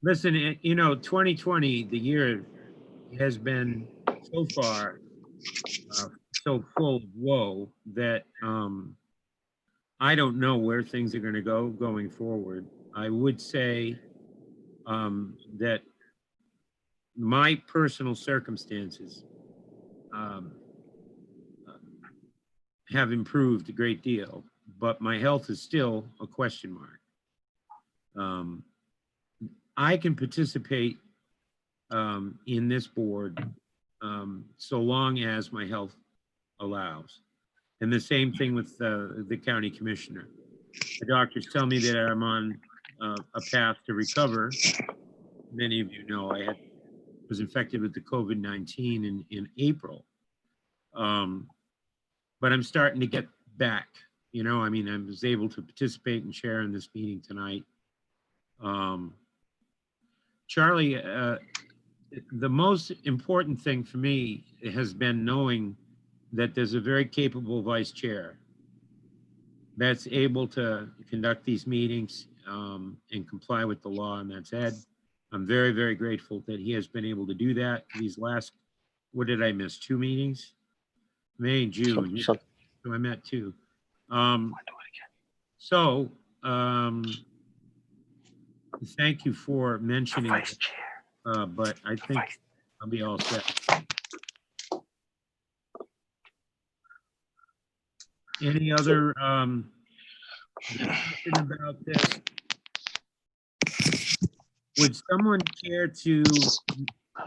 Speaker 3: Listen, 2020, the year has been so far so full of woe that I don't know where things are going to go going forward. I would say that my personal circumstances have improved a great deal, but my health is still a question mark. I can participate in this board so long as my health allows. And the same thing with the county commissioner. The doctors tell me that I'm on a path to recover. Many of you know I was infected with the COVID-19 in April. But I'm starting to get back. I mean, I was able to participate and share in this meeting tonight. Charlie, the most important thing for me has been knowing that there's a very capable vice chair that's able to conduct these meetings and comply with the law, and that's Ed. I'm very, very grateful that he has been able to do that these last, what did I miss, 2 meetings? May and June. So I met 2. Thank you for mentioning it, but I think I'll be all set. Any other discussion about this? Would someone care to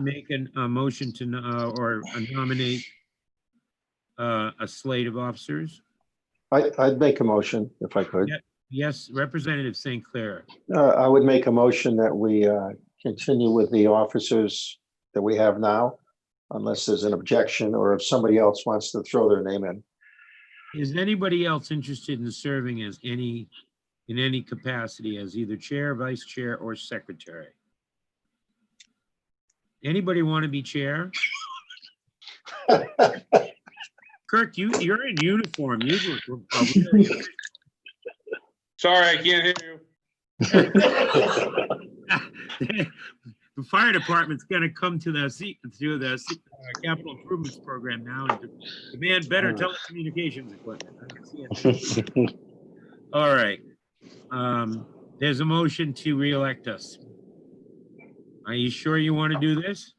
Speaker 3: make a motion to or nominate a slate of officers?
Speaker 8: I'd make a motion if I could.
Speaker 3: Yes, Representative St. Clair.
Speaker 8: I would make a motion that we continue with the officers that we have now, unless there's an objection or if somebody else wants to throw their name in.
Speaker 3: Is anybody else interested in serving as in any capacity as either chair, vice chair, or secretary? Anybody want to be chair? Kirk, you're in uniform. You really
Speaker 17: Sorry, I can't hear
Speaker 3: you. The fire department's going to come to the capital improvements program now and demand better telecommunications equipment. I can see it. All right. There's a motion to re-elect us. Are you sure you want to do this?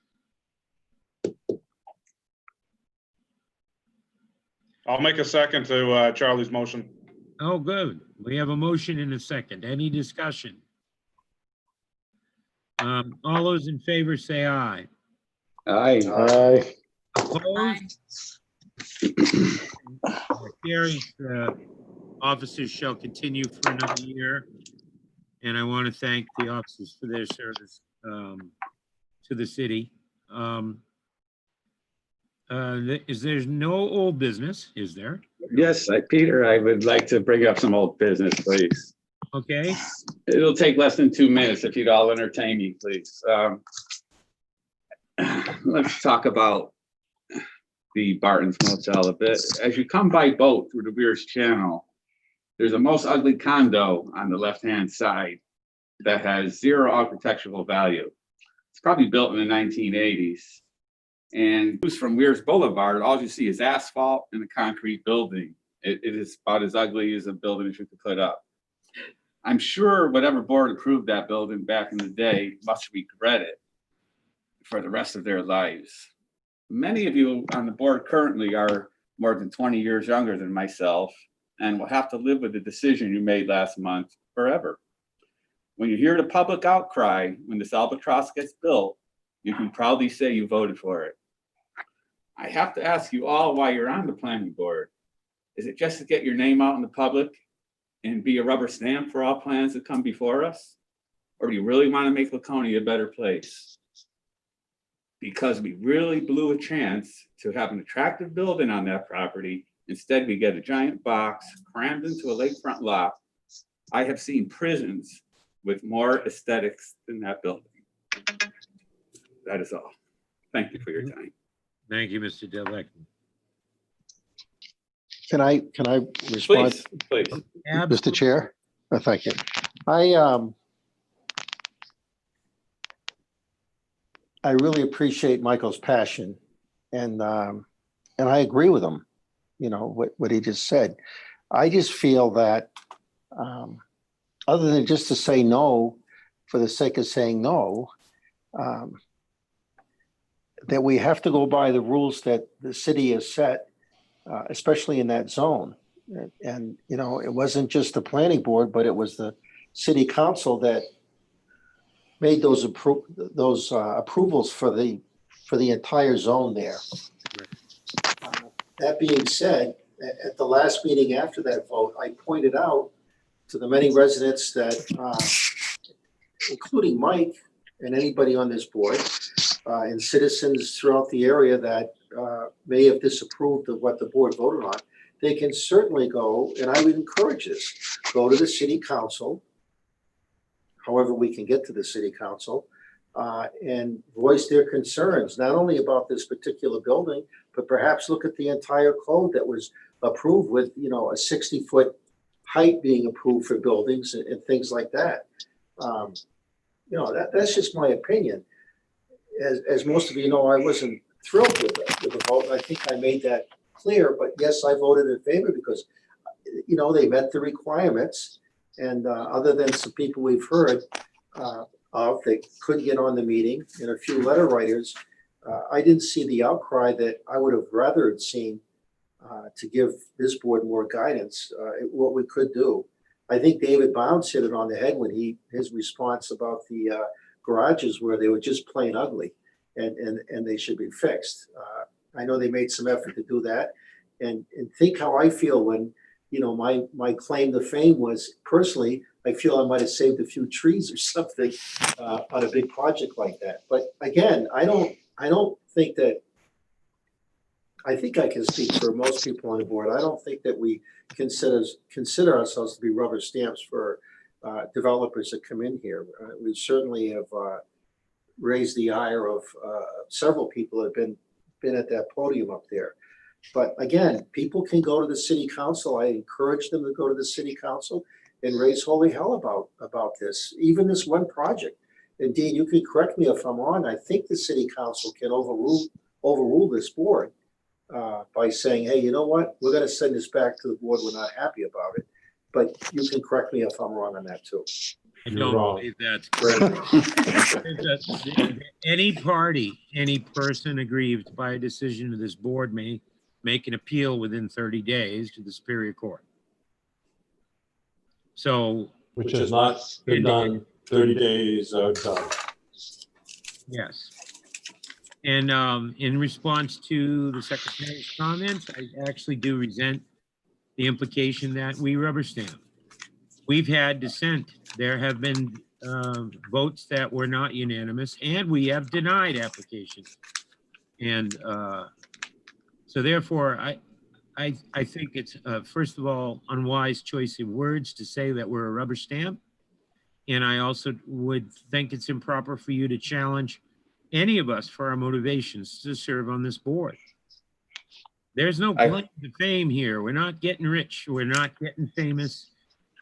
Speaker 17: I'll make a second to Charlie's motion.
Speaker 3: Oh, good. We have a motion and a second. Any discussion? All those in favor say aye.
Speaker 10: Aye.
Speaker 8: Aye.
Speaker 3: Opposed? Carries. Officers shall continue for another year. And I want to thank the officers for their service to the city. There's no old business, is there?
Speaker 10: Yes, Peter, I would like to bring up some old business, please.
Speaker 3: Okay,
Speaker 10: It'll take less than 2 minutes if you'd all entertain me, please. Let's talk about the Barton's Motel a bit. As you come by boat through the Weir's Channel, there's a most ugly condo on the left-hand side that has zero architectural value. It's probably built in the 1980s. And views from Weir's Boulevard, all you see is asphalt and a concrete building. It is about as ugly as a building as you could put up. I'm sure whatever board approved that building back in the day must regret it for the rest of their lives. Many of you on the board currently are more than 20 years younger than myself and will have to live with the decision you made last month forever. When you hear the public outcry when this albatross gets built, you can proudly say you voted for it. I have to ask you all why you're on the planning board. Is it just to get your name out in the public and be a rubber stamp for all plans that come before us? Or do you really want to make Laconia a better place? Because we really blew a chance to have an attractive building on that property. Instead, we get a giant box crammed into a lakefront lot. I have seen prisons with more aesthetics than that building. That is all. Thank you for your time.
Speaker 3: thank you, Mr. Dillek.
Speaker 8: Can I respond,
Speaker 10: Please.
Speaker 8: Mr. Chair? Thank you. I really appreciate Michael's passion, and I agree with him, you know, what he just said. I just feel that other than just to say no for the sake of saying no, that we have to go by the rules that the city has set, especially in that zone. And, you know, it wasn't just the planning board, but it was the city council that made those approvals for the entire zone there. That being said, at the last meeting after that vote, I pointed out to the many residents that, including Mike and anybody on this board, and citizens throughout the area that may have disapproved of what the board voted on, they can certainly go, and I would encourage this, go to the city council, however we can get to the city council, and voice their concerns, not only about this particular building, but perhaps look at the entire code that was approved with, you know, a 60-foot height being approved for buildings and things like that. You know, that's just my opinion. As most of you know, I wasn't thrilled with the vote. I think I made that clear, but yes, I voted in favor because, you know, they met the requirements. And other than some people we've heard of that couldn't get on the meeting and a few letter writers, I didn't see the outcry that I would have rather seen to give this board more guidance, what we could do. I think David Bounds hit it on the head when his response about the garages where they were just plain ugly and they should be fixed. I know they made some effort to do that. And think how I feel when, you know, my claim to fame was personally, I feel I might have saved a few trees or something on a big project like that. But again, I don't think that, I think I can speak for most people on the board. I don't think that we consider ourselves to be rubber stamps for developers that come in here. We certainly have raised the ire of several people that have been at that podium up there. But again, people can go to the city council. I encourage them to go to the city council and raise holy hell about this, even this one project. And Dean, you can correct me if I'm wrong. I think the city council can overrule this board by saying, hey, you know what? We're going to send this back to the board. We're not happy about it. But you can correct me if I'm wrong on that too.
Speaker 3: I don't believe that's correct. Any party, any person aggrieved by a decision of this board may make an appeal within 30 days to the Superior Court. So,
Speaker 7: Which has not been done 30 days done.
Speaker 3: yes. And in response to the Secretary's comments, I actually do resent the implication that we rubber stamp. We've had dissent. There have been votes that were not unanimous, and we have denied applications. And so therefore, I think it's, first of all, unwise choice of words to say that we're a rubber stamp. And I also would think it's improper for you to challenge any of us for our motivations to serve on this board. There's no claim to fame here. We're not getting rich. We're not getting famous.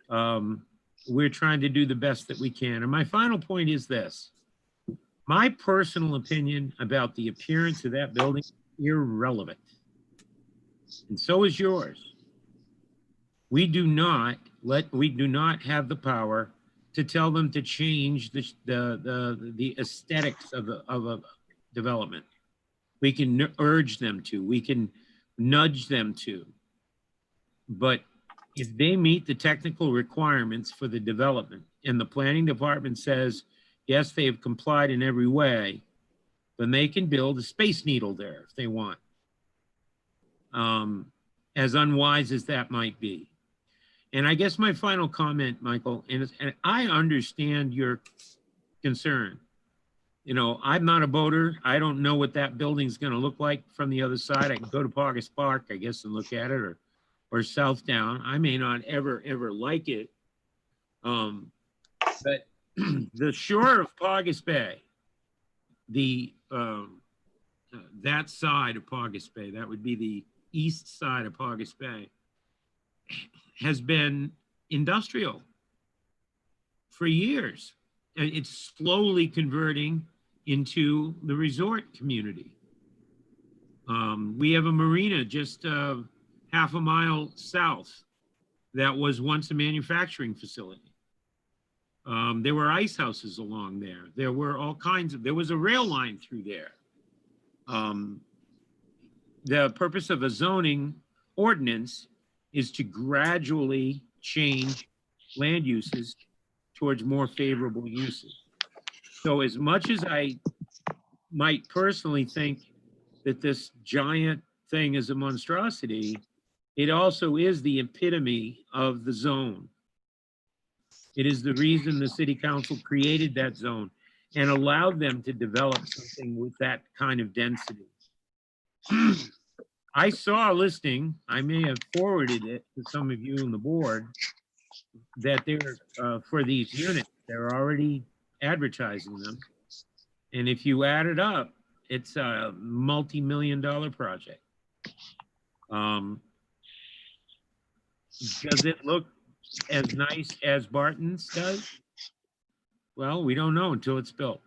Speaker 3: We're trying to do the best that we can. And my final point is this. My personal opinion about the appearance of that building is irrelevant. And so is yours. We do not have the power to tell them to change the aesthetics of a development. We can urge them to, we can nudge them to. But if they meet the technical requirements for the development and the planning department says, yes, they have complied in every way, then they can build a Space Needle there if they want. As unwise as that might be. And I guess my final comment, Michael, and I understand your concern. You know, I'm not a boater. I don't know what that building's going to look like from the other side. I can go to Pogus Park, I guess, and look at it, or Southdown. I may not ever like it. But the shore of Pogus Bay, that side of Pogus Bay, that would be the east side of Pogus Bay, has been industrial for years. And it's slowly converting into the resort community. We have a marina just half a mile south that was once a manufacturing facility. There were ice houses along there. There were all kinds of, there was a rail line through there. The purpose of a zoning ordinance is to gradually change land uses towards more favorable uses. So as much as I might personally think that this giant thing is a monstrosity, it also is the epitome of the zone. It is the reason the city council created that zone and allowed them to develop something with that kind of density. I saw a listing, I may have forwarded it to some of you on the board, that they're, for these units, they're already advertising them. And if you add it up, it's a multi-million-dollar project. Does it look as nice as Barton's does? Well, we don't know until it's built.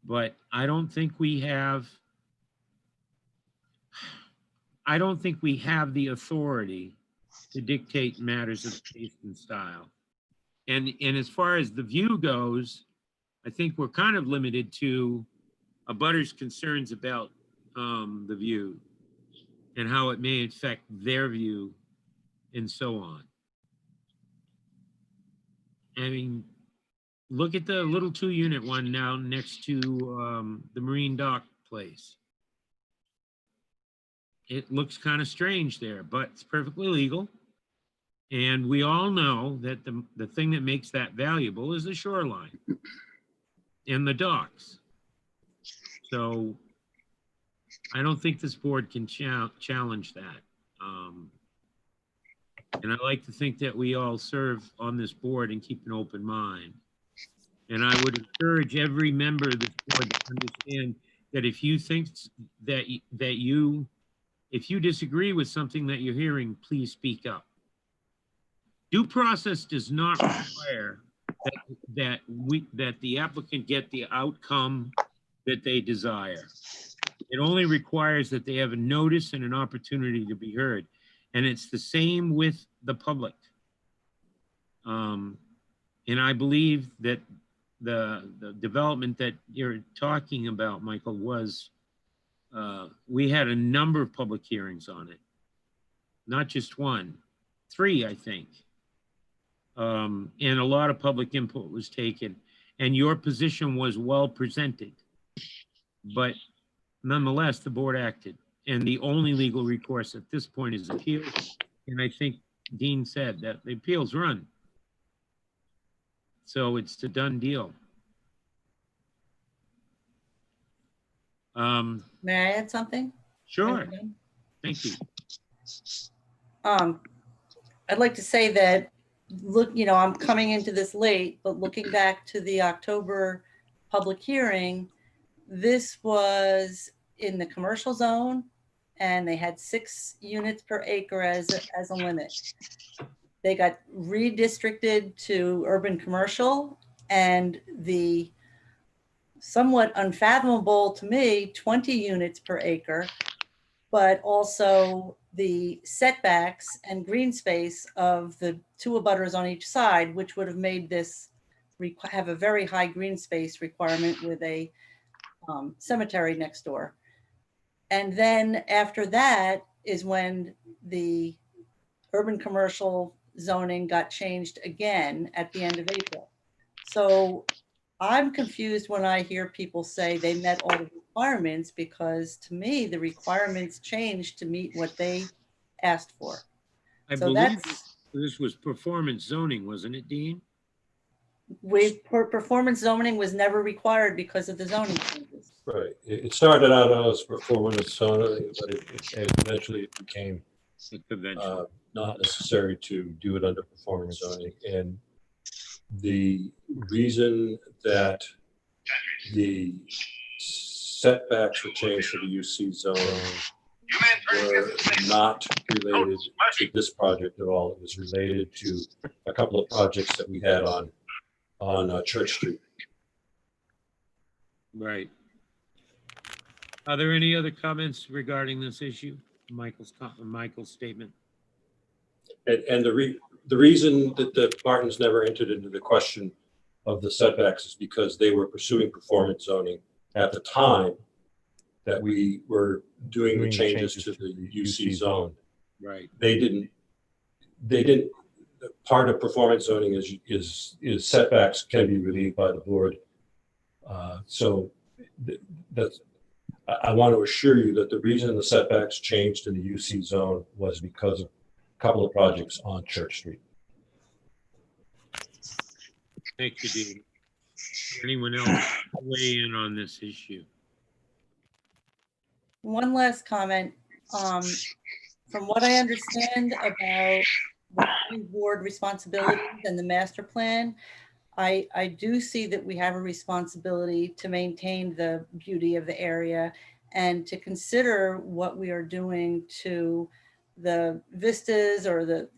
Speaker 3: But I don't think we have the authority to dictate matters of taste and style. And as far as the view goes, I think we're kind of limited to a butter's concerns about the view and how it may affect their view and so on. I mean, look at the little 2-unit one now next to the Marine Dock place. It looks kind of strange there, but it's perfectly legal. And we all know that the thing that makes that valuable is the shoreline and the docks. So I don't think this board can challenge that. And I like to think that we all serve on this board and keep an open mind. And I would encourage every member of this board to understand that if you think that if you disagree with something that you're hearing, please speak up. Due process does not require that the applicant get the outcome that they desire. It only requires that they have a notice and an opportunity to be heard. And it's the same with the public. And I believe that the development that you're talking about, Michael, was, we had a number of public hearings on it. Not just one, 3, I think. And a lot of public input was taken, and your position was well presented. But nonetheless, the board acted, and the only legal recourse at this point is appeal. And I think Dean said that the appeals run. So it's a done deal.
Speaker 5: May I add something?
Speaker 3: Sure. Thank you.
Speaker 5: I'd like to say that, look, I'm coming into this late, but looking back to the October public hearing, this was in the commercial zone and they had 6 units per acre as a limit. They got redistricted to urban commercial, and the somewhat unfathomable to me 20 units per acre, but also the setbacks and green space of the 2 abutters on each side, which would have made this have a very high green space requirement with a cemetery next door. And then after that is when the urban commercial zoning got changed again at the end of April. So I'm confused when I hear people say they met all the requirements, because to me, the requirements changed to meet what they asked for.
Speaker 3: I
Speaker 5: So
Speaker 3: believe
Speaker 5: that's,
Speaker 3: this was performance zoning, wasn't it, Dean?
Speaker 5: performance zoning was never required because of the zoning changes.
Speaker 7: Right. It started out as performance zoning, but it eventually became not necessary to do it under performance zoning. And the reason that the setbacks were changed for the UC zone were not related to this project at all. It was related to a couple of projects that we had on Church Street.
Speaker 3: Right. Are there any other comments regarding this issue? Michael's statement.
Speaker 7: And the reason that the Martins never entered into the question of the setbacks is because they were pursuing performance zoning at the time that we were doing the changes to the UC zone.
Speaker 3: Right.
Speaker 7: They didn't. Part of performance zoning is setbacks can be relieved by the board. So that's. I want to assure you that the reason the setbacks changed in the UC zone was because of a couple of projects on Church Street.
Speaker 3: Thank you, Dean. Anyone else weigh in on this issue?
Speaker 5: One last comment. From what I understand about the planning board responsibilities and the master plan, I do see that we have a responsibility to maintain the beauty of the area and to consider what we are doing to the vistas or the,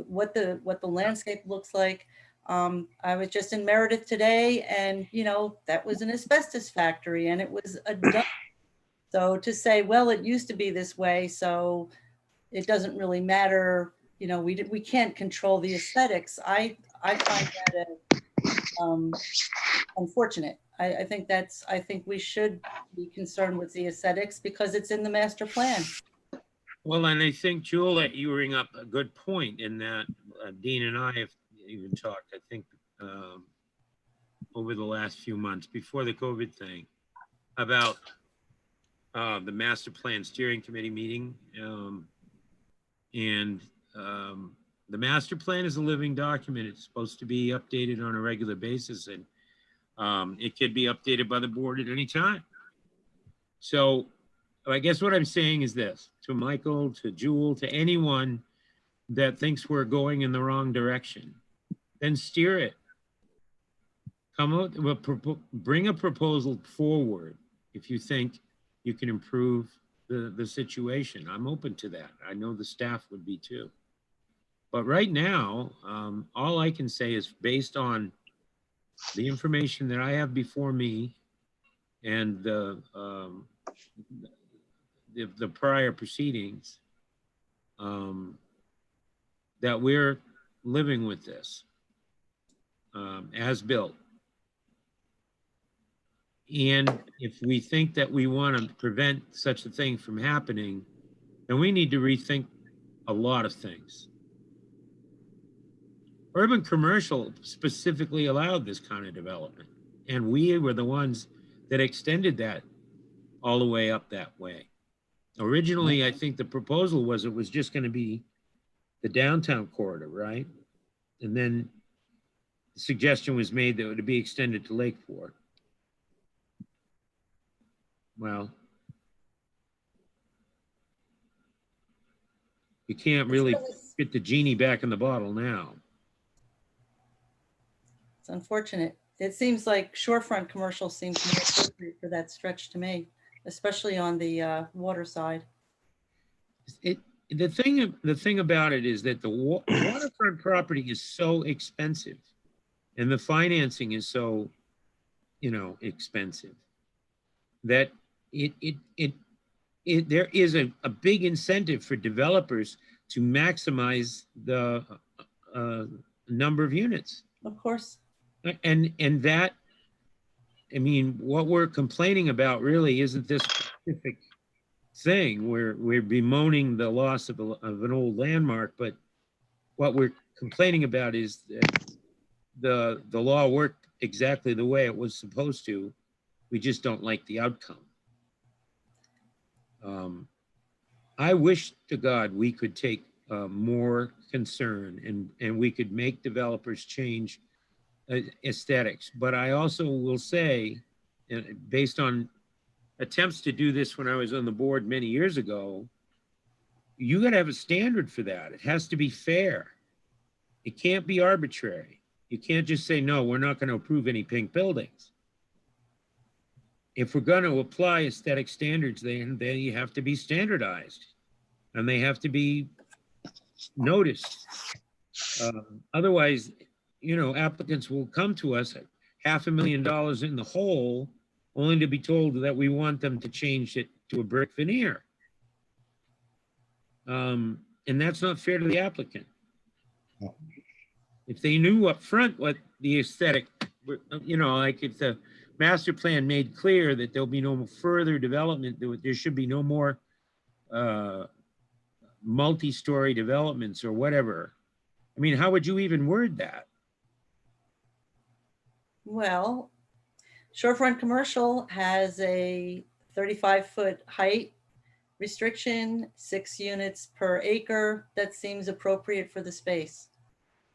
Speaker 5: what the landscape looks like. I was just in Meredith today, and that was an asbestos factory and it was a dump. So to say, well, it used to be this way, so it doesn't really matter, we can't control the aesthetics. I find that unfortunate. I think we should be concerned with the aesthetics because it's in the master plan.
Speaker 3: Well, and I think, Jewel, that you bring up a good point in that Dean and I have even talked, I think, over the last few months before the COVID thing about the master plan steering committee meeting. The master plan is a living document. It's supposed to be updated on a regular basis, and it could be updated by the board at any time. So I guess what I'm saying is this, to Michael, to Jewel, to anyone that thinks we're going in the wrong direction, then steer it. Come out, bring a proposal forward if you think you can improve the situation. I'm open to that. I know the staff would be too. But right now, all I can say is based on the information that I have before me and the prior proceedings, that we're living with this as built. And if we think that we want to prevent such a thing from happening, then we need to rethink a lot of things. Urban commercial specifically allowed this kind of development, and we were the ones that extended that all the way up that way. Originally, I think the proposal was it was just going to be the downtown corridor, right? And then the suggestion was made that it would be extended to Lakeport. Well, You can't really get the genie back in the bottle now.
Speaker 5: It's unfortunate. It seems like shorefront commercial seems more appropriate for that stretch to me, especially on the water side.
Speaker 3: The thing about it is that the waterfront property is so expensive, and the financing is so, expensive, that there is a big incentive for developers to maximize the number of units.
Speaker 5: Of course.
Speaker 3: And that, I mean, what we're complaining about really isn't this specific thing. We're bemoaning the loss of an old landmark, but what we're complaining about is that the law worked exactly the way it was supposed to. We just don't like the outcome. I wish to God we could take more concern and we could make developers change aesthetics. But I also will say, based on attempts to do this when I was on the board many years ago, you got to have a standard for that. It has to be fair. It can't be arbitrary. You can't just say, no, we're not going to approve any pink buildings. If we're going to apply aesthetic standards, then they have to be standardized and they have to be noticed. Otherwise, applicants will come to us at $500,000 in the hole, only to be told that we want them to change it to a brick veneer. And that's not fair to the applicant. If they knew up front what the aesthetic, like if the master plan made clear that there'll be no further development, there should be no more multi-story developments or whatever. I mean, how would you even word that?
Speaker 5: Well, shorefront commercial has a 35-foot height restriction, 6 units per acre. That seems appropriate for the space.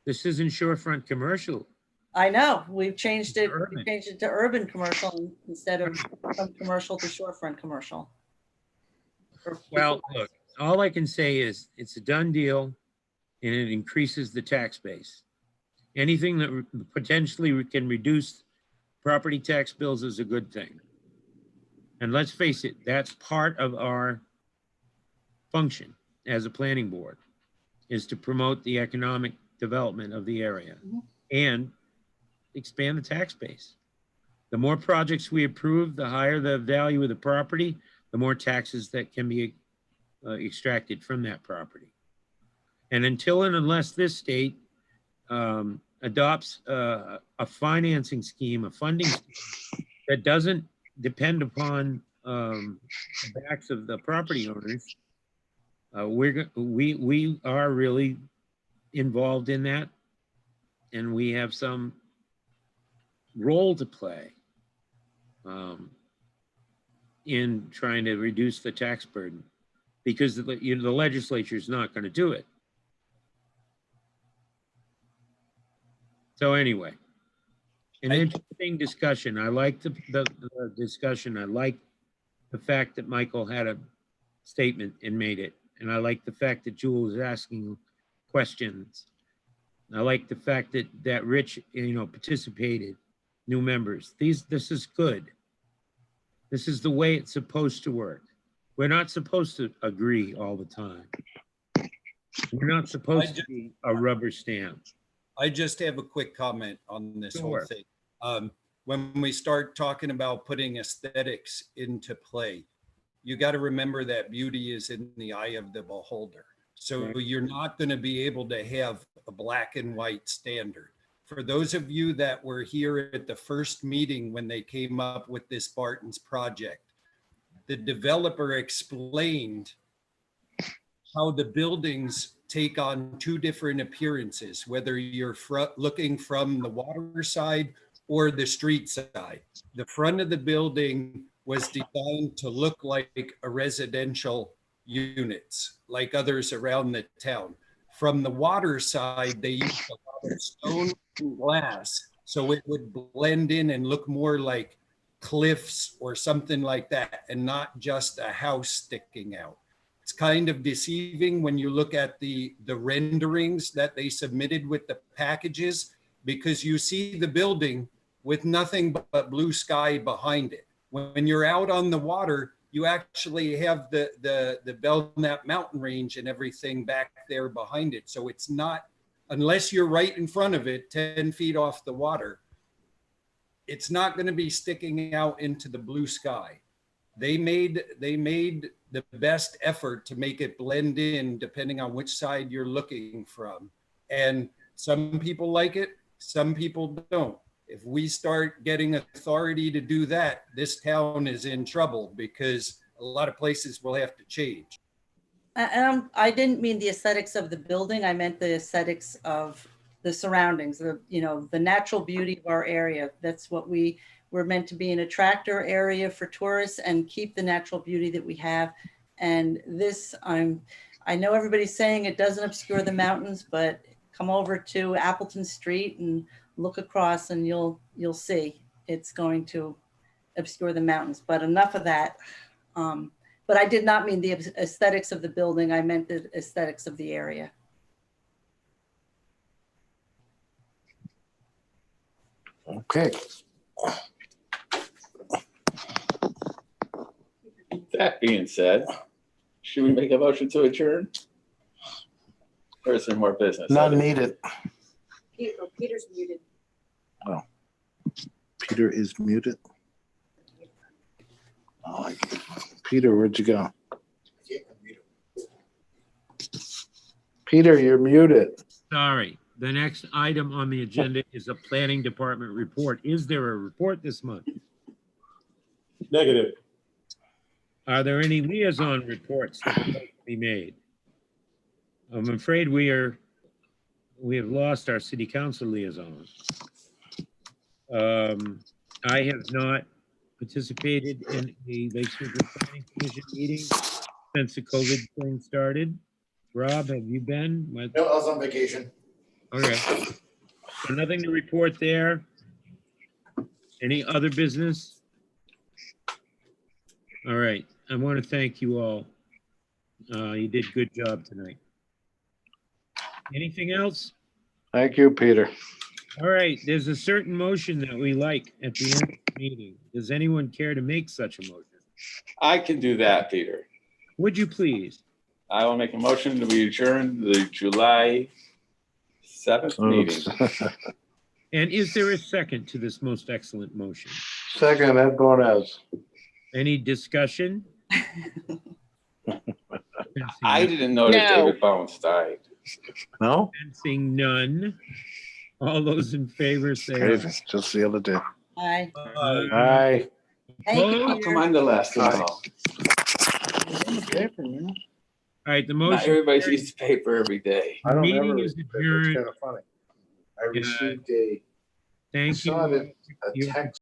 Speaker 3: This isn't shorefront commercial.
Speaker 5: I know, we've changed it. We changed it to urban commercial instead of from commercial to shorefront commercial.
Speaker 3: Well, look, all I can say is it's a done deal and it increases the tax base. Anything that potentially can reduce property tax bills is a good thing. And let's face it, that's part of our function as a planning board, is to promote the economic development of the area and expand the tax base. The more projects we approve, the higher the value of the property, the more taxes that can be extracted from that property. And until and unless this state adopts a financing scheme, a funding scheme that doesn't depend upon the backs of the property owners, we are really involved in that, and we have some role to play in trying to reduce the tax burden, because the legislature is not going to do it. So anyway, an interesting discussion. I like the discussion. I like the fact that Michael had a statement and made it. And I like the fact that Jewel is asking questions. I like the fact that Rich, participated, new members. This is good. This is the way it's supposed to work. We're not supposed to agree all the time. We're not supposed to be a rubber stamp.
Speaker 12: I just have a quick comment on this whole
Speaker 3: Sure.
Speaker 12: thing. When we start talking about putting aesthetics into play, you got to remember that beauty is in the eye of the beholder. So you're not going to be able to have a black and white standard. For those of you that were here at the first meeting when they came up with this Barton's project, the developer explained how the buildings take on two different appearances, whether you're looking from the water side or the street side. The front of the building was designed to look like a residential units, like others around the town. From the water side, they used a lot of stone and glass, so it would blend in and look more like cliffs or something like that, and not just a house sticking out. it's kind of deceiving when you look at the renderings that they submitted with the packages, because you see the building with nothing but blue sky behind it. When you're out on the water, you actually have the Belknap mountain range and everything back there behind it. So it's not, unless you're right in front of it, 10 feet off the water, it's not going to be sticking out into the blue sky. They made the best effort to make it blend in depending on which side you're looking from. And some people like it, some people don't. If we start getting authority to do that, this town is in trouble because a lot of places will have to change.
Speaker 5: I didn't mean the aesthetics of the building. I meant the aesthetics of the surroundings, the natural beauty of our area. That's what we're meant to be, an attractor area for tourists and keep the natural beauty that we have. And this, I know everybody's saying it doesn't obscure the mountains, but come over to Appleton Street and look across and you'll see it's going to obscure the mountains. But enough of that. But I did not mean the aesthetics of the building. I meant the aesthetics of the area.
Speaker 2: Okay.
Speaker 10: That being said, should we make a motion to adjourn? Or is there more business?
Speaker 2: None needed.
Speaker 4: Peter's muted.
Speaker 2: Oh, Peter is muted. Oh, Peter, where'd you go? Peter, you're muted.
Speaker 3: Sorry. The next item on the agenda is a planning department report. Is there a report this month?
Speaker 7: Negative.
Speaker 3: Are there any liaison reports that would like to be made? I'm afraid we have lost our city council liaison. I have not participated in a Lakeshore Planning Commission meeting since the COVID thing started. Rob, have you been?
Speaker 9: No, I was on vacation.
Speaker 3: Okay. So nothing to report there. Any other business? All right. I want to thank you all. You did a good job tonight. Anything else?
Speaker 2: Thank you, Peter.
Speaker 3: All right. There's a certain motion that we like at the end of the meeting. Does anyone care to make such a motion?
Speaker 10: I can do that, Peter.
Speaker 3: Would you please?
Speaker 10: I will make a motion to adjourn the July 7th meeting.
Speaker 3: And is there a second to this most excellent motion?
Speaker 2: Second, Ed Bonas.
Speaker 3: Any discussion?
Speaker 10: I didn't know that David Bones died.
Speaker 2: No?
Speaker 3: Sensing none. All those in favor say
Speaker 2: Crazy.
Speaker 3: aye.
Speaker 2: Just the other day.
Speaker 5: Aye.
Speaker 2: Aye.
Speaker 5: Thank you,
Speaker 3: Opposed?
Speaker 10: How come I'm the last one?
Speaker 3: All right, the
Speaker 10: Not
Speaker 3: motion.
Speaker 10: everybody sees the paper every day.
Speaker 2: I don't
Speaker 3: Meeting
Speaker 2: ever.
Speaker 3: is
Speaker 2: It's
Speaker 3: adjourned.
Speaker 2: kind of funny. I received a.
Speaker 3: Thank
Speaker 2: I saw
Speaker 3: you.
Speaker 2: it, a text